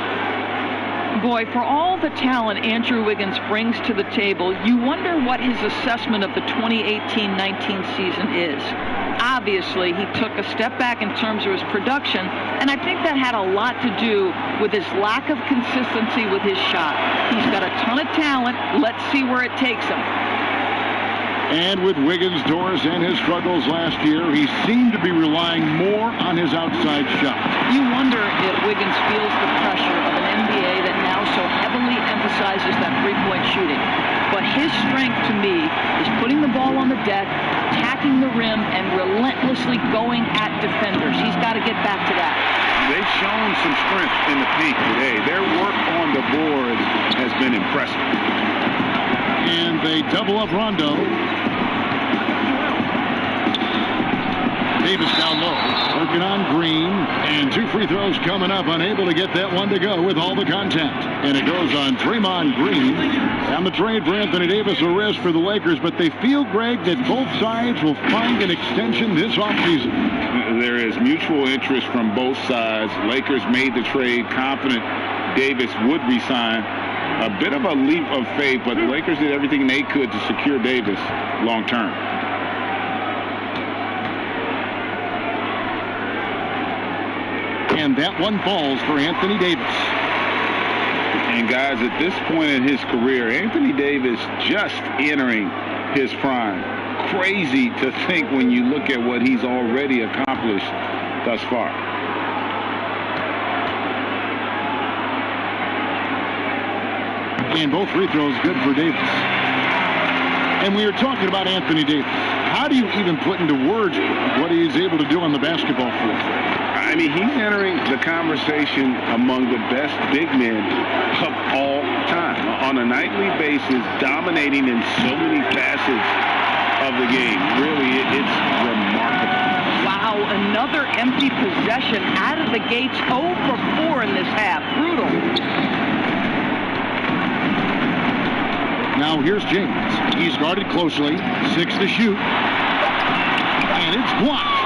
Boy, for all the talent Andrew Wiggins brings to the table, you wonder what his assessment of the 2018-19 season is. Obviously, he took a step back in terms of his production, and I think that had a lot to do with his lack of consistency with his shot. He's got a ton of talent. Let's see where it takes him. And with Wiggins, Doris, and his struggles last year, he seemed to be relying more on his outside shot. You wonder if Wiggins feels the pressure of an NBA that now so heavily emphasizes that three-point shooting. But his strength, to me, is putting the ball on the deck, attacking the rim, and relentlessly going at defenders. He's got to get back to that. They've shown some strength in the paint today. Their work on the boards has been impressive. And they double up Rondo. Davis down low, working on Green, and 2 free throws coming up, unable to get that one to go with all the contact. And it goes on Draymond Green. And the trade for Anthony Davis, a risk for the Lakers, but they feel, Greg, that both sides will find an extension this offseason. There is mutual interest from both sides. Lakers made the trade confident Davis would resign. A bit of a leap of faith, but the Lakers did everything they could to secure Davis long term. And that one falls for Anthony Davis. And guys, at this point in his career, Anthony Davis just entering his prime. Crazy to think when you look at what he's already accomplished thus far. And both free throws good for Davis. And we were talking about Anthony Davis. How do you even put into words what he is able to do on the basketball floor? I mean, he's entering the conversation among the best big men of all time. On a nightly basis, dominating in so many facets of the game. Really, it's remarkable. Wow, another empty possession out of the gates. 0 for 4 in this half. Brutal. Now here's James. He's guarded closely. 6 to shoot. And it's blocked.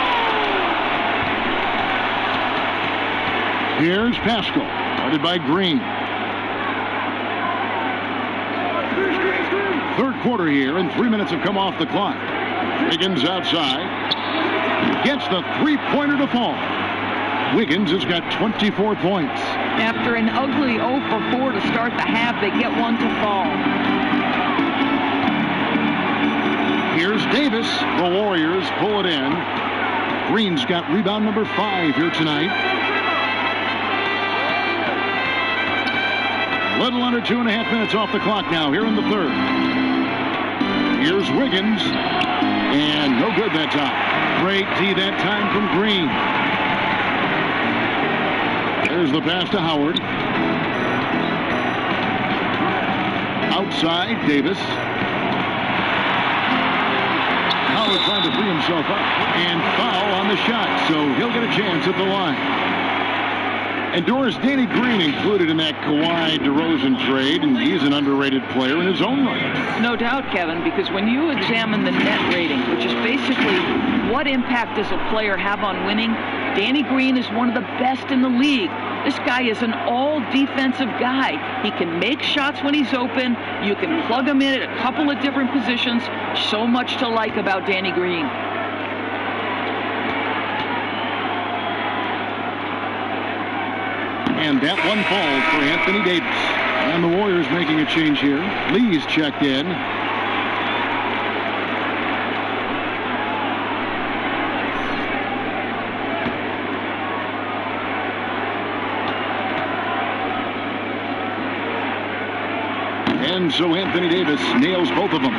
Here's Pascal, guarded by Green. Third quarter here, and 3 minutes have come off the clock. Wiggins outside. Gets the three-pointer to fall. Wiggins has got 24 points. After an ugly 0 for 4 to start the half, they get one to fall. Here's Davis. The Warriors pull it in. Green's got rebound number 5 here tonight. Little under 2.5 minutes off the clock now here in the third. Here's Wiggins. And no good that time. Great D that time from Green. There's the pass to Howard. Outside, Davis. Howard trying to free himself up. And foul on the shot, so he'll get a chance at the line. And Doris, Danny Green included in that Kawhi DeRozan trade, and he's an underrated player in his own right. No doubt, Kevin, because when you examine the net rating, which is basically what impact does a player have on winning, Danny Green is one of the best in the league. This guy is an all-defensive guy. He can make shots when he's open. You can plug him in at a couple of different positions. So much to like about Danny Green. And that one falls for Anthony Davis. And the Warriors making a change here. Lee's checked in. And so Anthony Davis nails both of them.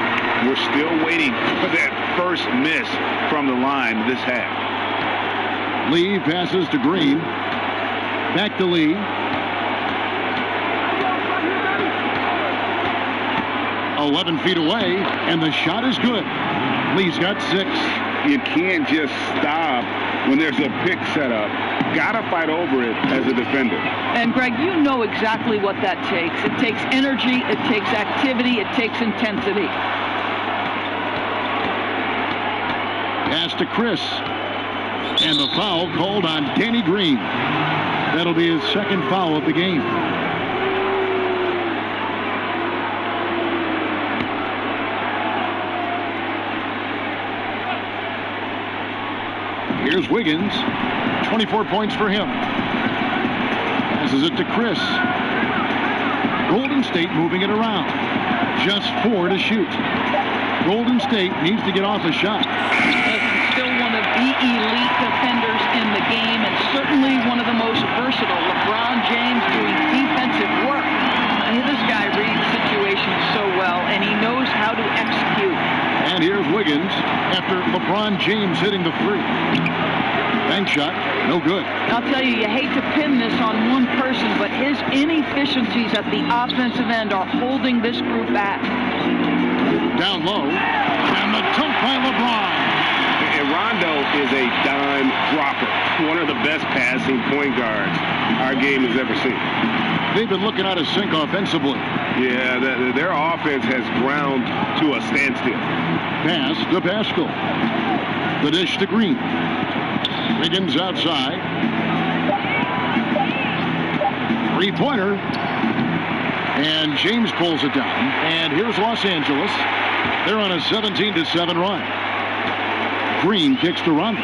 We're still waiting for that first miss from the line this half. Lee passes to Green. Back to Lee. 11 feet away, and the shot is good. Lee's got 6. You can't just stop when there's a pick set up. Gotta fight over it as a defender. And Greg, you know exactly what that takes. It takes energy, it takes activity, it takes intensity. Pass to Chris. And the foul called on Danny Green. That'll be his second foul of the game. Here's Wiggins. 24 points for him. Passes it to Chris. Golden State moving it around. Just 4 to shoot. Golden State needs to get off a shot. Still one of the elite defenders in the game, and certainly one of the most versatile. LeBron James doing defensive work. This guy reads situations so well, and he knows how to execute. And here's Wiggins after LeBron James hitting the three. Bank shot, no good. I'll tell you, you hate to pin this on one person, but his inefficiencies at the offensive end are holding this group back. Down low, and the dunk by LeBron. And Rondo is a dime dropper. One of the best passing point guards our game has ever seen. They've been looking out of sync offensively. Yeah, their offense has ground to a standstill. Pass to Pascal. The dish to Green. Wiggins outside. Three-pointer. And James pulls it down. And here's Los Angeles. They're on a 17-7 run. Green kicks to Rondo.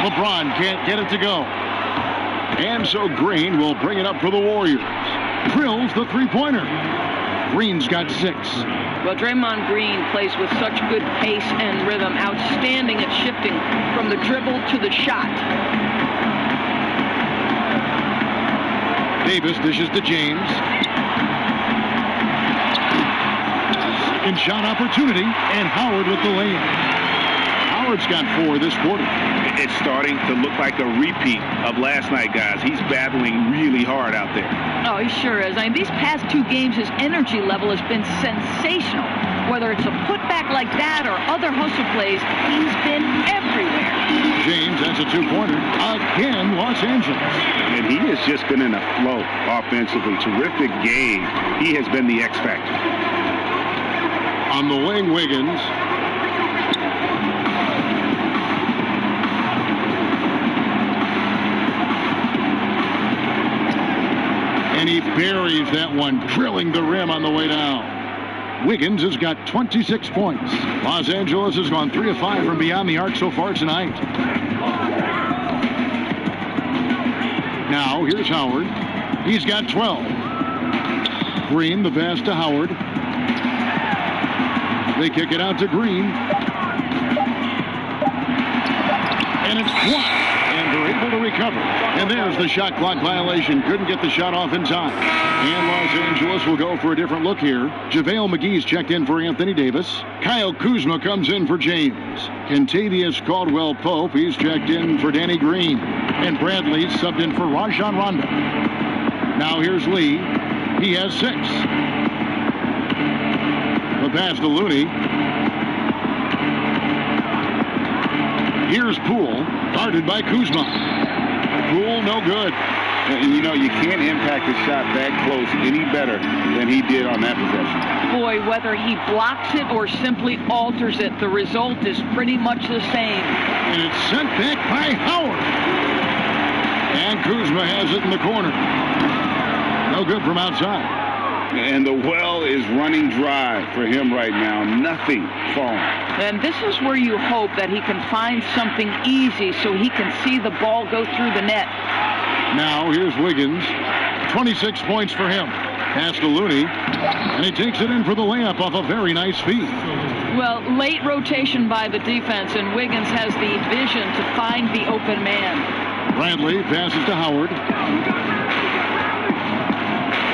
LeBron can't get it to go. And so Green will bring it up for the Warriors. Drills the three-pointer. Green's got 6. Well, Draymond Green plays with such good pace and rhythm. Outstanding at shifting from the dribble to the shot. Davis dishes to James. Second shot opportunity, and Howard with the layup. Howard's got 4 this quarter. It's starting to look like a repeat of last night, guys. He's battling really hard out there. Oh, he sure is. I mean, these past 2 games, his energy level has been sensational. Whether it's a putback like that or other hustle plays, he's been everywhere. James, that's a 2-pointer. Again, Los Angeles. And he has just been in a flow offensively. Terrific game. He has been the X factor. On the wing, Wiggins. And he buries that one, drilling the rim on the way down. Wiggins has got 26 points. Los Angeles has gone 3 of 5 from beyond the arc so far tonight. Now, here's Howard. He's got 12. Green, the pass to Howard. They kick it out to Green. And it's blocked. And they're able to recover. And there's the shot clock violation. Couldn't get the shot off in time. And Los Angeles will go for a different look here. JaVale McGee's checked in for Anthony Davis. Kyle Kuzma comes in for James. Kentavious Caldwell-Pope, he's checked in for Danny Green. And Bradley subbed in for Rajon Rondo. Now here's Lee. He has 6. The pass to Looney. Here's Poole, guarded by Kuzma. Poole, no good. And you know, you can't impact a shot that close any better than he did on that possession. Boy, whether he blocks it or simply alters it, the result is pretty much the same. And it's sent back by Howard. And Kuzma has it in the corner. No good from outside. And the well is running dry for him right now. Nothing falling. And this is where you hope that he can find something easy so he can see the ball go through the net. Now here's Wiggins. 26 points for him. Pass to Looney. And he takes it in for the layup off a very nice feed. Well, late rotation by the defense, and Wiggins has the vision to find the open man. Bradley passes to Howard.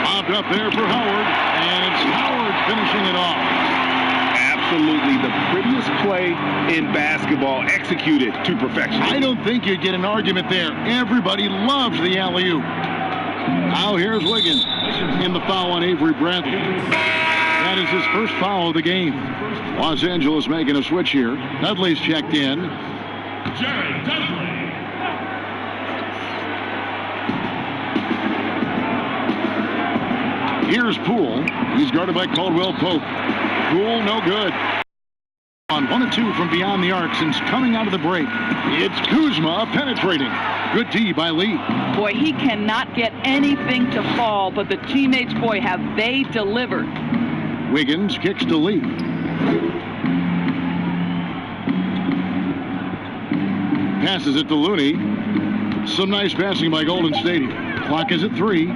Popped up there for Howard, and it's Howard finishing it off. Absolutely the prettiest play in basketball, executed to perfection. I don't think you'd get an argument there. Everybody loves the alley-oop. Now here's Wiggins in the foul on Avery Bradley. That is his first foul of the game. Los Angeles making a switch here. Dudley's checked in. Jared Dudley. Here's Poole. He's guarded by Caldwell-Pope. Poole, no good. On 1 of 2 from beyond the arc since coming out of the break. It's Kuzma penetrating. Good D by Lee. Boy, he cannot get anything to fall, but the teammates, boy, have they delivered. Wiggins kicks to Lee. Passes it to Looney. Some nice passing by Golden State. Clock is at 3.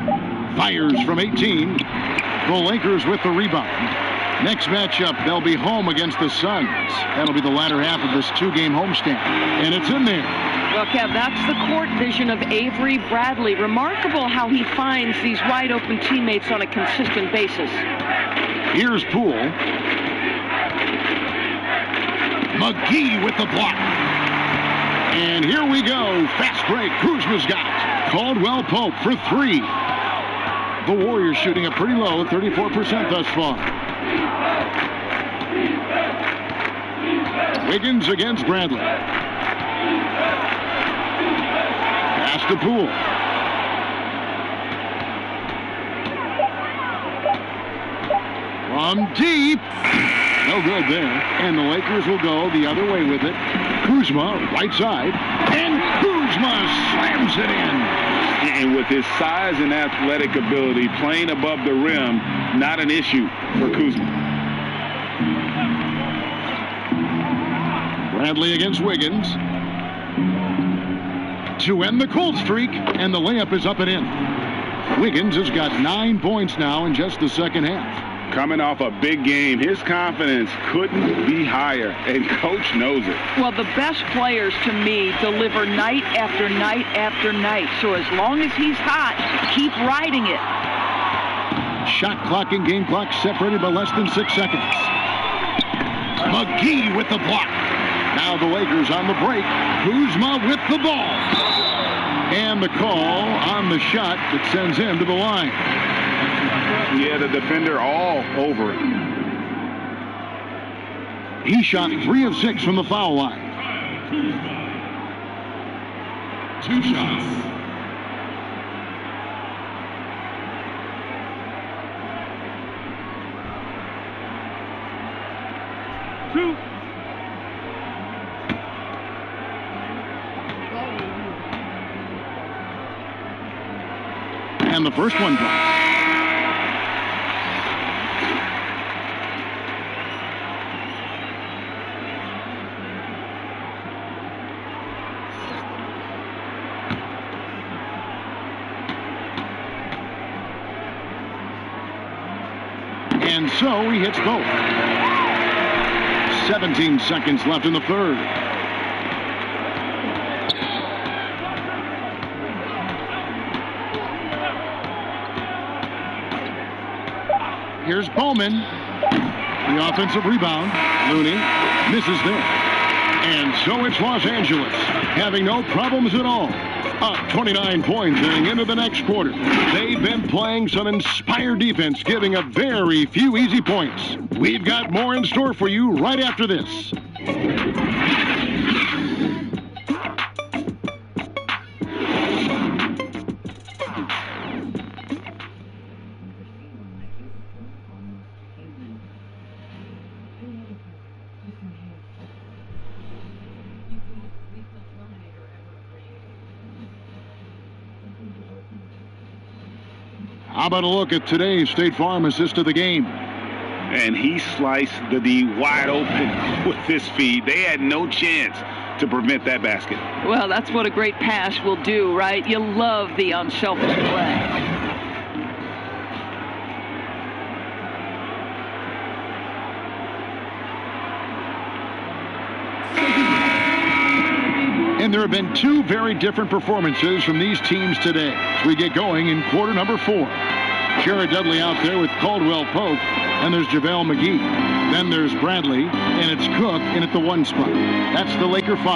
Fires from 18. The Lakers with the rebound. Next matchup, they'll be home against the Suns. That'll be the latter half of this 2-game homestand. And it's in there. Well, Kev, that's the court vision of Avery Bradley. Remarkable how he finds these wide-open teammates on a consistent basis. Here's Poole. McGee with the block. And here we go. Fast break. Kuzma's got it. Caldwell Pope for 3. The Warriors shooting a pretty low, 34% thus far. Wiggins against Bradley. Pass to Poole. From deep. No good there. And the Lakers will go the other way with it. Kuzma, right side. And Kuzma slams it in. And with his size and athletic ability, playing above the rim, not an issue for Kuzma. Bradley against Wiggins. To end the cold streak, and the layup is up and in. Wiggins has got 9 points now in just the second half. Coming off a big game, his confidence couldn't be higher, and Coach knows it. Well, the best players, to me, deliver night after night after night. So as long as he's hot, keep riding it. Shot clock and game clock separated by less than 6 seconds. McGee with the block. Now the Lakers on the break. Kuzma with the ball. And the call on the shot that sends him to the line. Yeah, the defender all over it. He shot 3 of 6 from the foul line. 2 shots. And the first one drops. And so he hits both. 17 seconds left in the third. Here's Bowman. The offensive rebound. Looney misses there. And so it's Los Angeles having no problems at all. Up 29 points heading into the next quarter. They've been playing some inspired defense, giving up very few easy points. We've got more in store for you right after this. How about a look at today's State Farm assist of the game? And he sliced the D wide open with his feet. They had no chance to prevent that basket. Well, that's what a great pass will do, right? You love the unselfish play. And there have been 2 very different performances from these teams today as we get going in quarter number 4. Jared Dudley out there with Caldwell Pope, and there's JaVale McGee. Then there's Bradley, and it's Cook in at the 1 spot. That's the Laker 5.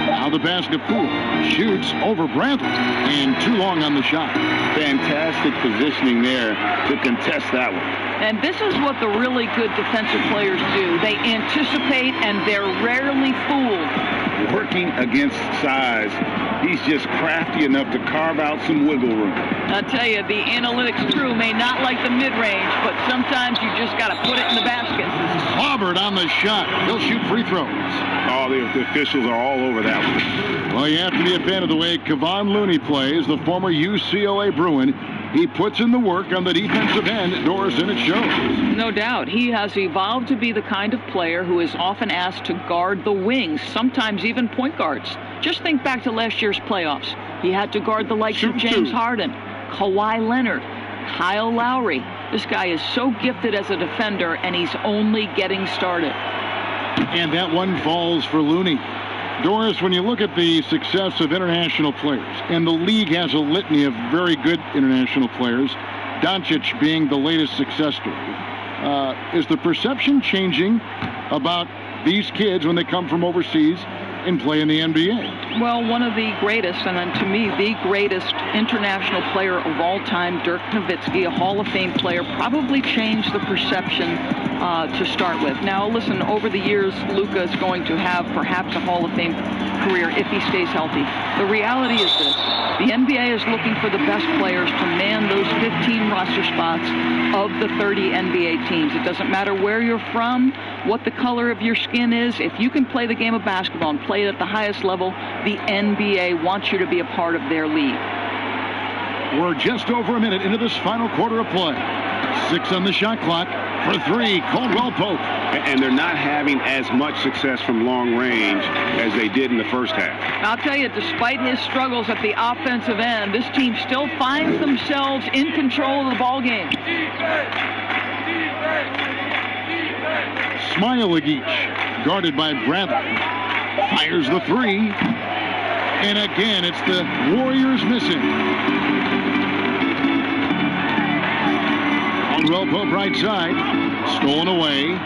Now the basket. Poole shoots over Bradley, and too long on the shot. Fantastic positioning there to contest that one. And this is what the really good defensive players do. They anticipate, and they're rarely fooled. Working against size, he's just crafty enough to carve out some wiggle room. I'll tell you, the analytics crew may not like the mid-range, but sometimes you just got to put it in the basket. Clobbered on the shot. He'll shoot free throws. Oh, the officials are all over that one. Well, you have to be a fan of the way Kevon Looney plays, the former UCLA Bruin. he puts in the work on the defensive end, Doris, and it shows. No doubt. He has evolved to be the kind of player who is often asked to guard the wings, sometimes even point guards. Just think back to last year's playoffs. He had to guard the likes of James Harden, Kawhi Leonard, Kyle Lowry. This guy is so gifted as a defender, and he's only getting started. And that one falls for Looney. Doris, when you look at the success of international players, and the league has a litany of very good international players, Doncic being the latest success story, is the perception changing about these kids when they come from overseas and play in the NBA? Well, one of the greatest, and then to me, the greatest international player of all time, Dirk Nowitzki, a Hall of Fame player, probably changed the perception to start with. Now, listen, over the years, Luka is going to have perhaps a Hall of Fame career if he stays healthy. The reality is this. The NBA is looking for the best players to man those 15 roster spots of the 30 NBA teams. It doesn't matter where you're from, what the color of your skin is. If you can play the game of basketball and play it at the highest level, the NBA wants you to be a part of their league. We're just over a minute into this final quarter of play. 6 on the shot clock. For 3, Caldwell Pope. And they're not having as much success from long range as they did in the first half. I'll tell you, despite his struggles at the offensive end, this team still finds themselves in control of the ball game. Smailagic, guarded by Bradley, fires the 3. And again, it's the Warriors missing. Caldwell Pope right side, stolen away.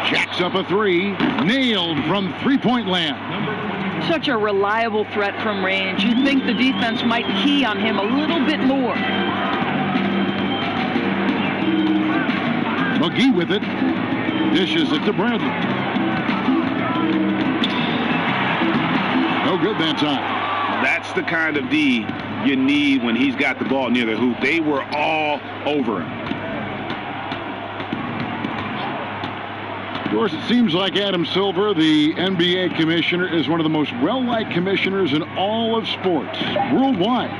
Jacks up a 3, nailed from three-point land. Such a reliable threat from range. You'd think the defense might key on him a little bit more. McGee with it, dishes it to Bradley. No good that time. That's the kind of D you need when he's got the ball near the hoop. They were all over him. Of course, it seems like Adam Silver, the NBA commissioner, is one of the most well-liked commissioners in all of sports worldwide.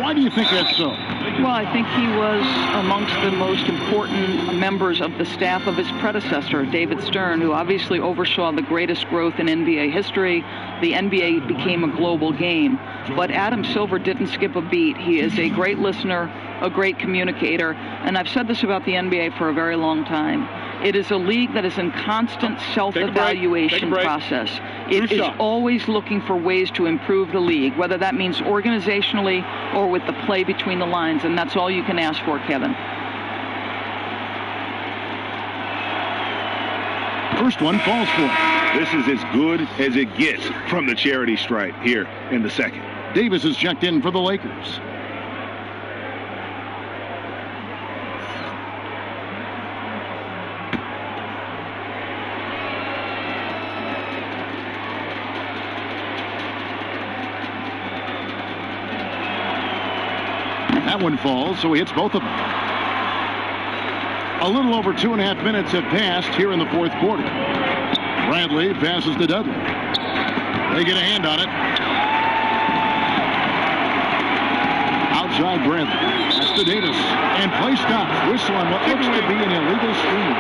Why do you think that's so? Well, I think he was amongst the most important members of the staff of his predecessor, David Stern, who obviously oversaw the greatest growth in NBA history. The NBA became a global game. But Adam Silver didn't skip a beat. He is a great listener, a great communicator, and I've said this about the NBA for a very long time. It is a league that is in constant self-evaluation process. It is always looking for ways to improve the league, whether that means organizationally or with the play between the lines, and that's all you can ask for, Kevin. First one falls for. This is as good as it gets from the charity stripe here in the second. Davis is checked in for the Lakers. That one falls, so he hits both of them. A little over 2.5 minutes have passed here in the fourth quarter. Bradley passes to Dudley. They get a hand on it. Outside Bradley. That's to Davis. And play stops. Whistle on what looks to be an illegal screen.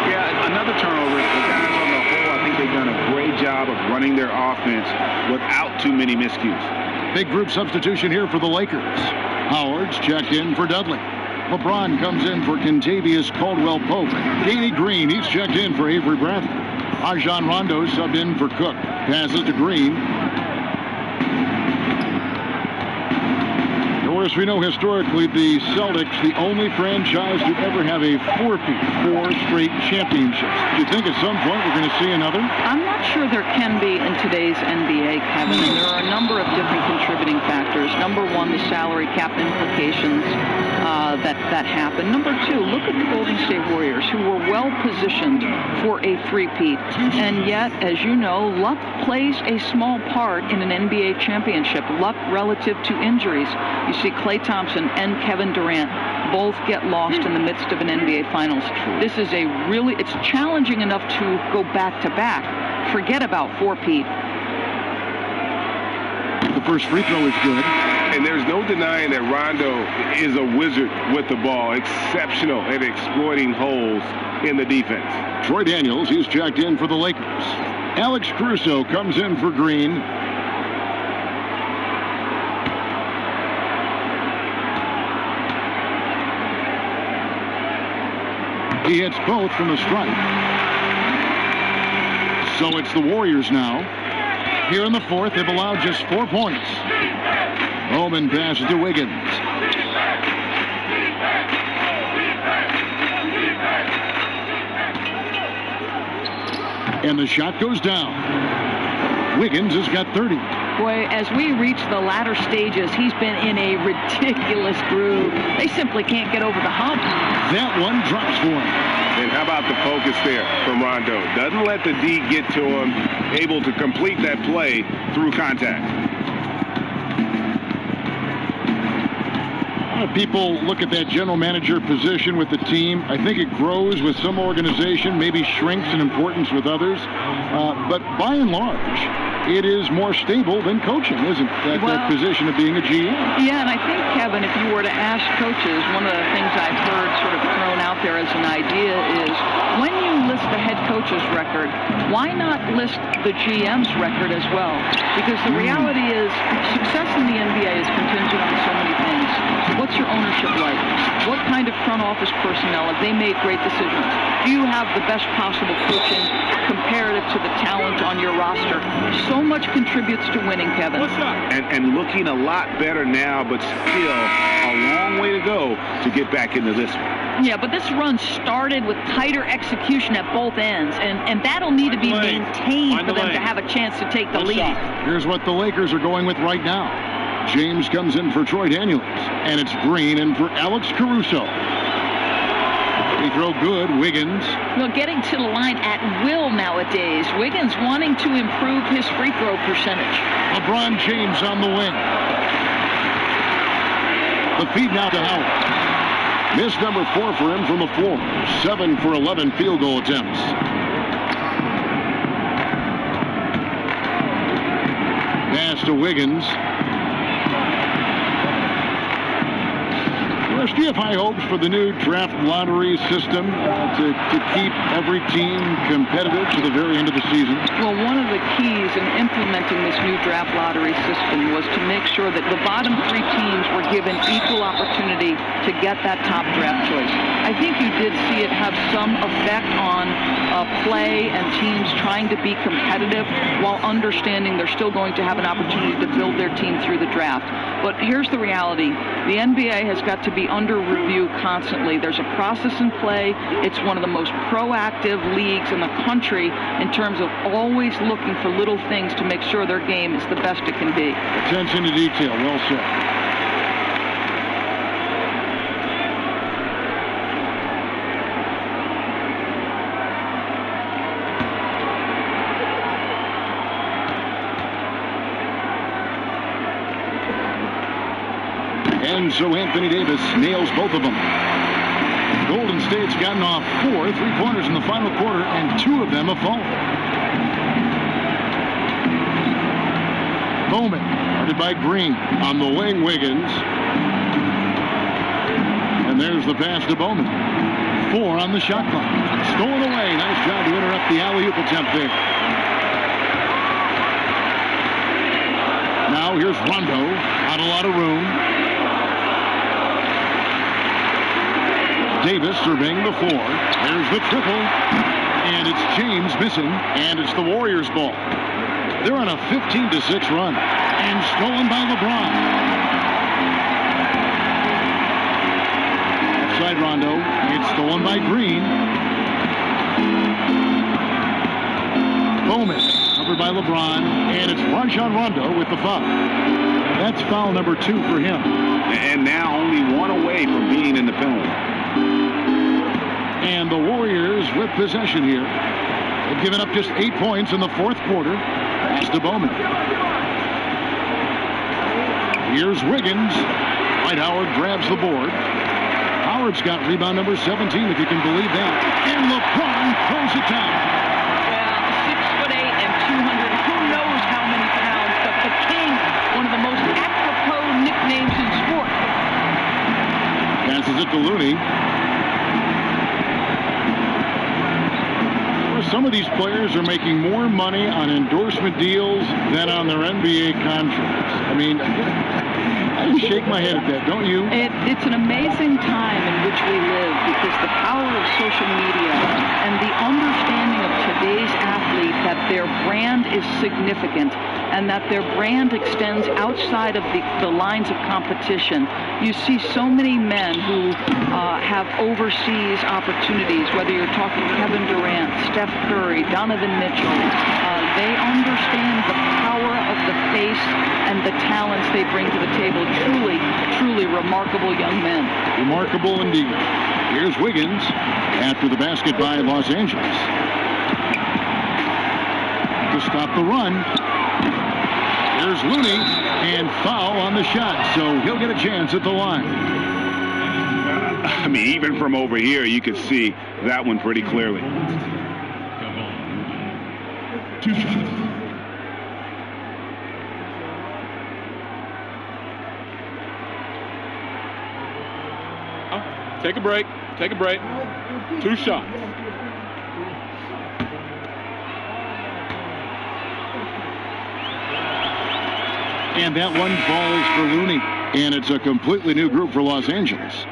Yeah, another turnover. The guys on the whole, I think they've done a great job of running their offense without too many miscues. Big group substitution here for the Lakers. Howard's checked in for Dudley. LeBron comes in for Kentavious Caldwell-Pope. Danny Green, he's checked in for Avery Bradley. Rajon Rondo subbed in for Cook. Passes to Green. Of course, we know historically the Celtics, the only franchise to ever have a four-peat, 4 straight championships. Do you think at some point we're going to see another? I'm not sure there can be in today's NBA, Kevin. And there are a number of different contributing factors. Number one, the salary cap implications that happen. Number two, look at the Golden State Warriors, who were well positioned for a three-peat. And yet, as you know, luck plays a small part in an NBA championship. Luck relative to injuries. You see Klay Thompson and Kevin Durant both get lost in the midst of an NBA Finals. This is it's challenging enough to go back-to-back. Forget about four-peat. The first free throw is good. And there's no denying that Rondo is a wizard with the ball, exceptional at exploiting holes in the defense. Troy Daniels, he's checked in for the Lakers. Alex Caruso comes in for Green. He hits both from the strike. So it's the Warriors now. Here in the fourth, they've allowed just 4 points. Bowman passes to Wiggins. And the shot goes down. Wiggins has got 30. Boy, as we reach the latter stages, he's been in a ridiculous groove. They simply can't get over the hump. That one drops for him. And how about the focus there from Rondo? Doesn't let the D get to him, able to complete that play through contact. A lot of people look at that general manager position with the team. I think it grows with some organization, maybe shrinks in importance with others. But by and large, it is more stable than coaching, isn't it? That position of being a GM. Yeah, and I think, Kevin, if you were to ask coaches, one of the things I've heard sort of thrown out there as an idea is when you list the head coach's record, why not list the GM's record as well? Because the reality is success in the NBA is contingent on so many things. What's your ownership like? What kind of front office personnel? Have they made great decisions? Do you have the best possible coaching comparative to the talent on your roster? So much contributes to winning, Kevin. And looking a lot better now, but still a long way to go to get back into this one. Yeah, but this run started with tighter execution at both ends, and that'll need to be maintained for them to have a chance to take the lead. Here's what the Lakers are going with right now. James comes in for Troy Daniels, and it's Green in for Alex Caruso. They throw good. Wiggins. Well, getting to the line at will nowadays. Wiggins wanting to improve his free throw percentage. LeBron James on the wing. The feed now to Howard. Miss number 4 for him from the floor. 7 for 11 field goal attempts. Pass to Wiggins. Do you have high hopes for the new draft lottery system to keep every team competitive to the very end of the season? Well, one of the keys in implementing this new draft lottery system was to make sure that the bottom 3 teams were given equal opportunity to get that top draft choice. I think you did see it have some effect on play and teams trying to be competitive while understanding they're still going to have an opportunity to build their team through the draft. But here's the reality. The NBA has got to be under review constantly. There's a process in play. It's one of the most proactive leagues in the country in terms of always looking for little things to make sure their game is the best it can be. Attention to detail. Well said. And so Anthony Davis nails both of them. Golden State's gotten off 4 3-pointers in the final quarter, and 2 of them have fallen. Bowman, guarded by Green. On the wing, Wiggins. And there's the pass to Bowman. 4 on the shot clock. Stolen away. Nice job to interrupt the alley-oop attempt there. Now here's Rondo. Not a lot of room. Davis surveying the floor. There's the triple. And it's James missing. And it's the Warriors' ball. They're on a 15-6 run. And stolen by LeBron. Outside Rondo. It's stolen by Green. Bowman. Covered by LeBron. And it's Rajon Rondo with the foul. That's foul number 2 for him. And now only 1 away from being in the penalty. And the Warriors with possession here. They've given up just 8 points in the 4th quarter. Pass to Bowman. Here's Wiggins. Dwight Howard grabs the board. Howard's got rebound number 17, if you can believe that. And LeBron throws it down. Well, 6'8" and 200. Who knows how many pounds? But the King, one of the most apropos nicknames Gives it to Looney. Some of these players are making more money on endorsement deals than on their NBA contracts. I mean, I shake my head at that, don't you? It's an amazing time in which we live because the power of social media and the understanding of today's athlete that their brand is significant and that their brand extends outside of the lines of competition. You see so many men who have overseas opportunities, whether you're talking Kevin Durant, Steph Curry, Donovan Mitchell. They understand the power of the face and the talents they bring to the table. Truly, truly remarkable young men. Remarkable indeed. Here's Wiggins after the basket by Los Angeles. To stop the run. Here's Looney, and foul on the shot, so he'll get a chance at the line. I mean, even from over here, you could see that one pretty clearly. 2 shots. Take a break. Take a break. 2 shots. And that one falls for Looney. And it's a completely new group for Los Angeles.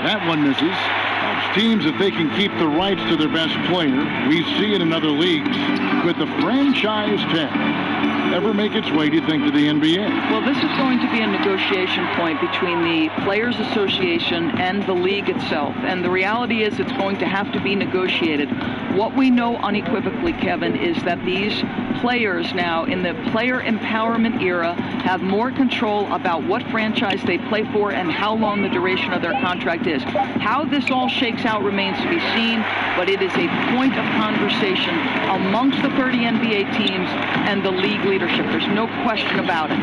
That one misses. Helps teams if they can keep the rights to their best player. We see it in other leagues. Could the franchise tag ever make its way, do you think, to the NBA? Well, this is going to be a negotiation point between the Players Association and the league itself. And the reality is it's going to have to be negotiated. What we know unequivocally, Kevin, is that these players now in the player empowerment era have more control about what franchise they play for and how long the duration of their contract is. How this all shakes out remains to be seen, but it is a point of conversation amongst the 30 NBA teams and the league leadership. There's no question about it.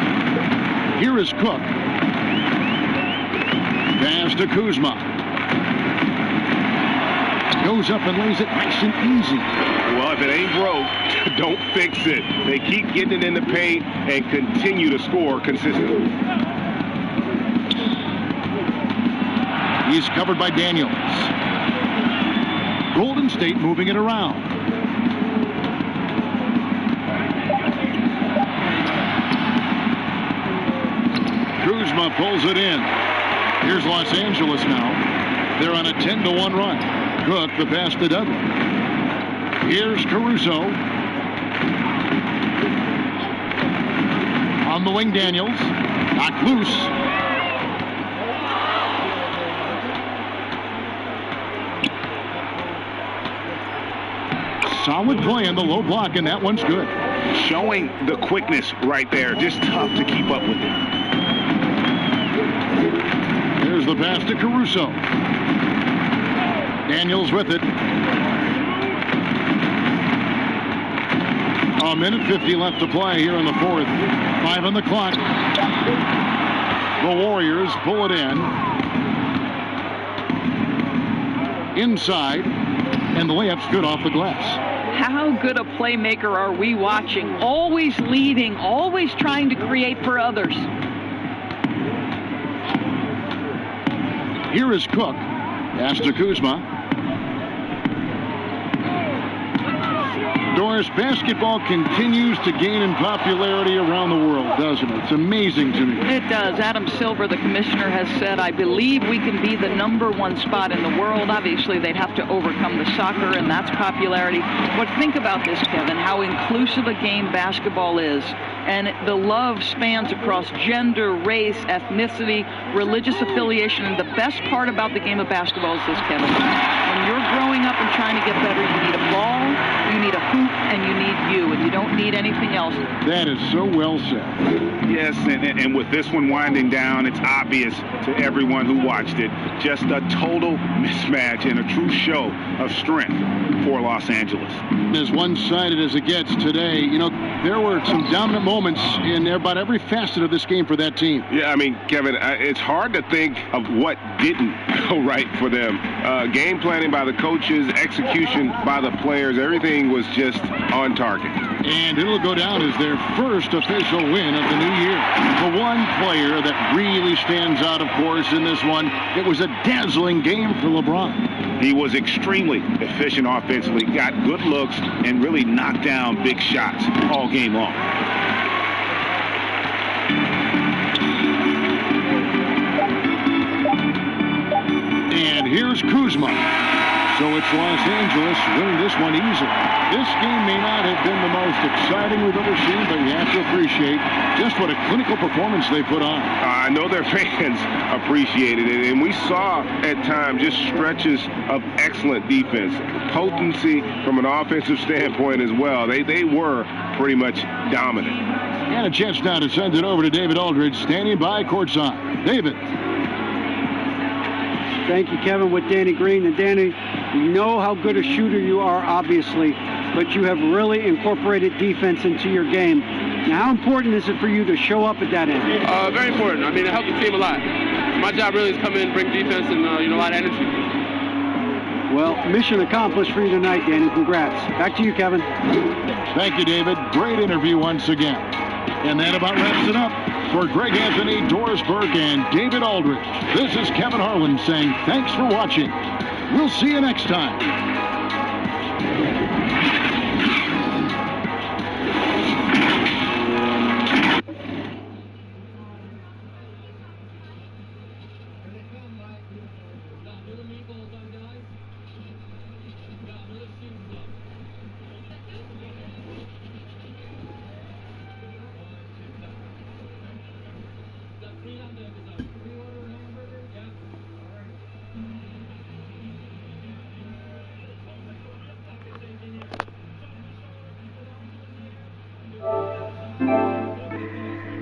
Here is Cook. Pass to Kuzma. Goes up and lays it nice and easy. Well, if it ain't broke, don't fix it. They keep getting it in the paint and continue to score consistently. He's covered by Daniels. Golden State moving it around. Kuzma pulls it in. Here's Los Angeles now. They're on a 10-1 run. Cook, the pass to Dudley. Here's Caruso. On the wing, Daniels. Knocked loose. Solid play in the low block, and that one's good. Showing the quickness right there. Just tough to keep up with it. Here's the pass to Caruso. Daniels with it. A minute 50 left to play here in the fourth. 5 on the clock. The Warriors pull it in. Inside. And the layup's good off the glass. How good a playmaker are we watching? Always leading, always trying to create for others. Here is Cook. Pass to Kuzma. Doris, basketball continues to gain in popularity around the world, doesn't it? It's amazing to me. It does. Adam Silver, the commissioner, has said, I believe we can be the #1 spot in the world. Obviously, they'd have to overcome the soccer, and that's popularity. But think about this, Kevin, how inclusive a game basketball is. And the love spans across gender, race, ethnicity, religious affiliation. And the best part about the game of basketball is this, Kevin. When you're growing up and trying to get better, you need a ball, you need a hoop, and you need you, and you don't need anything else. That is so well said. Yes, and with this one winding down, it's obvious to everyone who watched it, just a total mismatch and a true show of strength for Los Angeles. As one-sided as it gets today, you know, there were some dominant moments in about every facet of this game for that team. Yeah, I mean, Kevin, it's hard to think of what didn't go right for them. Game planning by the coaches, execution by the players, everything was just on target. And it'll go down as their first official win of the new year. The one player that really stands out, of course, in this one, it was a dazzling game for LeBron. He was extremely efficient offensively, got good looks, and really knocked down big shots all game long. And here's Kuzma. So it's Los Angeles winning this one easily. This game may not have been the most exciting we've ever seen, but you have to appreciate just what a clinical performance they put on. I know their fans appreciated it, and we saw at times just stretches of excellent defense, potency from an offensive standpoint as well. They were pretty much dominant. And a chance now to send it over to David Aldridge, standing by courtside. David. Thank you, Kevin, with Danny Green. And Danny, we know how good a shooter you are, obviously, but you have really incorporated defense into your game. Now, how important is it for you to show up at that end? Very important. I mean, it helps the team a lot. My job really is come in, bring defense, and a lot of energy. Well, mission accomplished for you tonight, Danny. Congrats. Back to you, Kevin. Thank you, David. Great interview once again. And that about wraps it up. For Greg Anthony, Doris Burke, and David Aldridge, this is Kevin Harlan saying thanks for watching. We'll see you next time.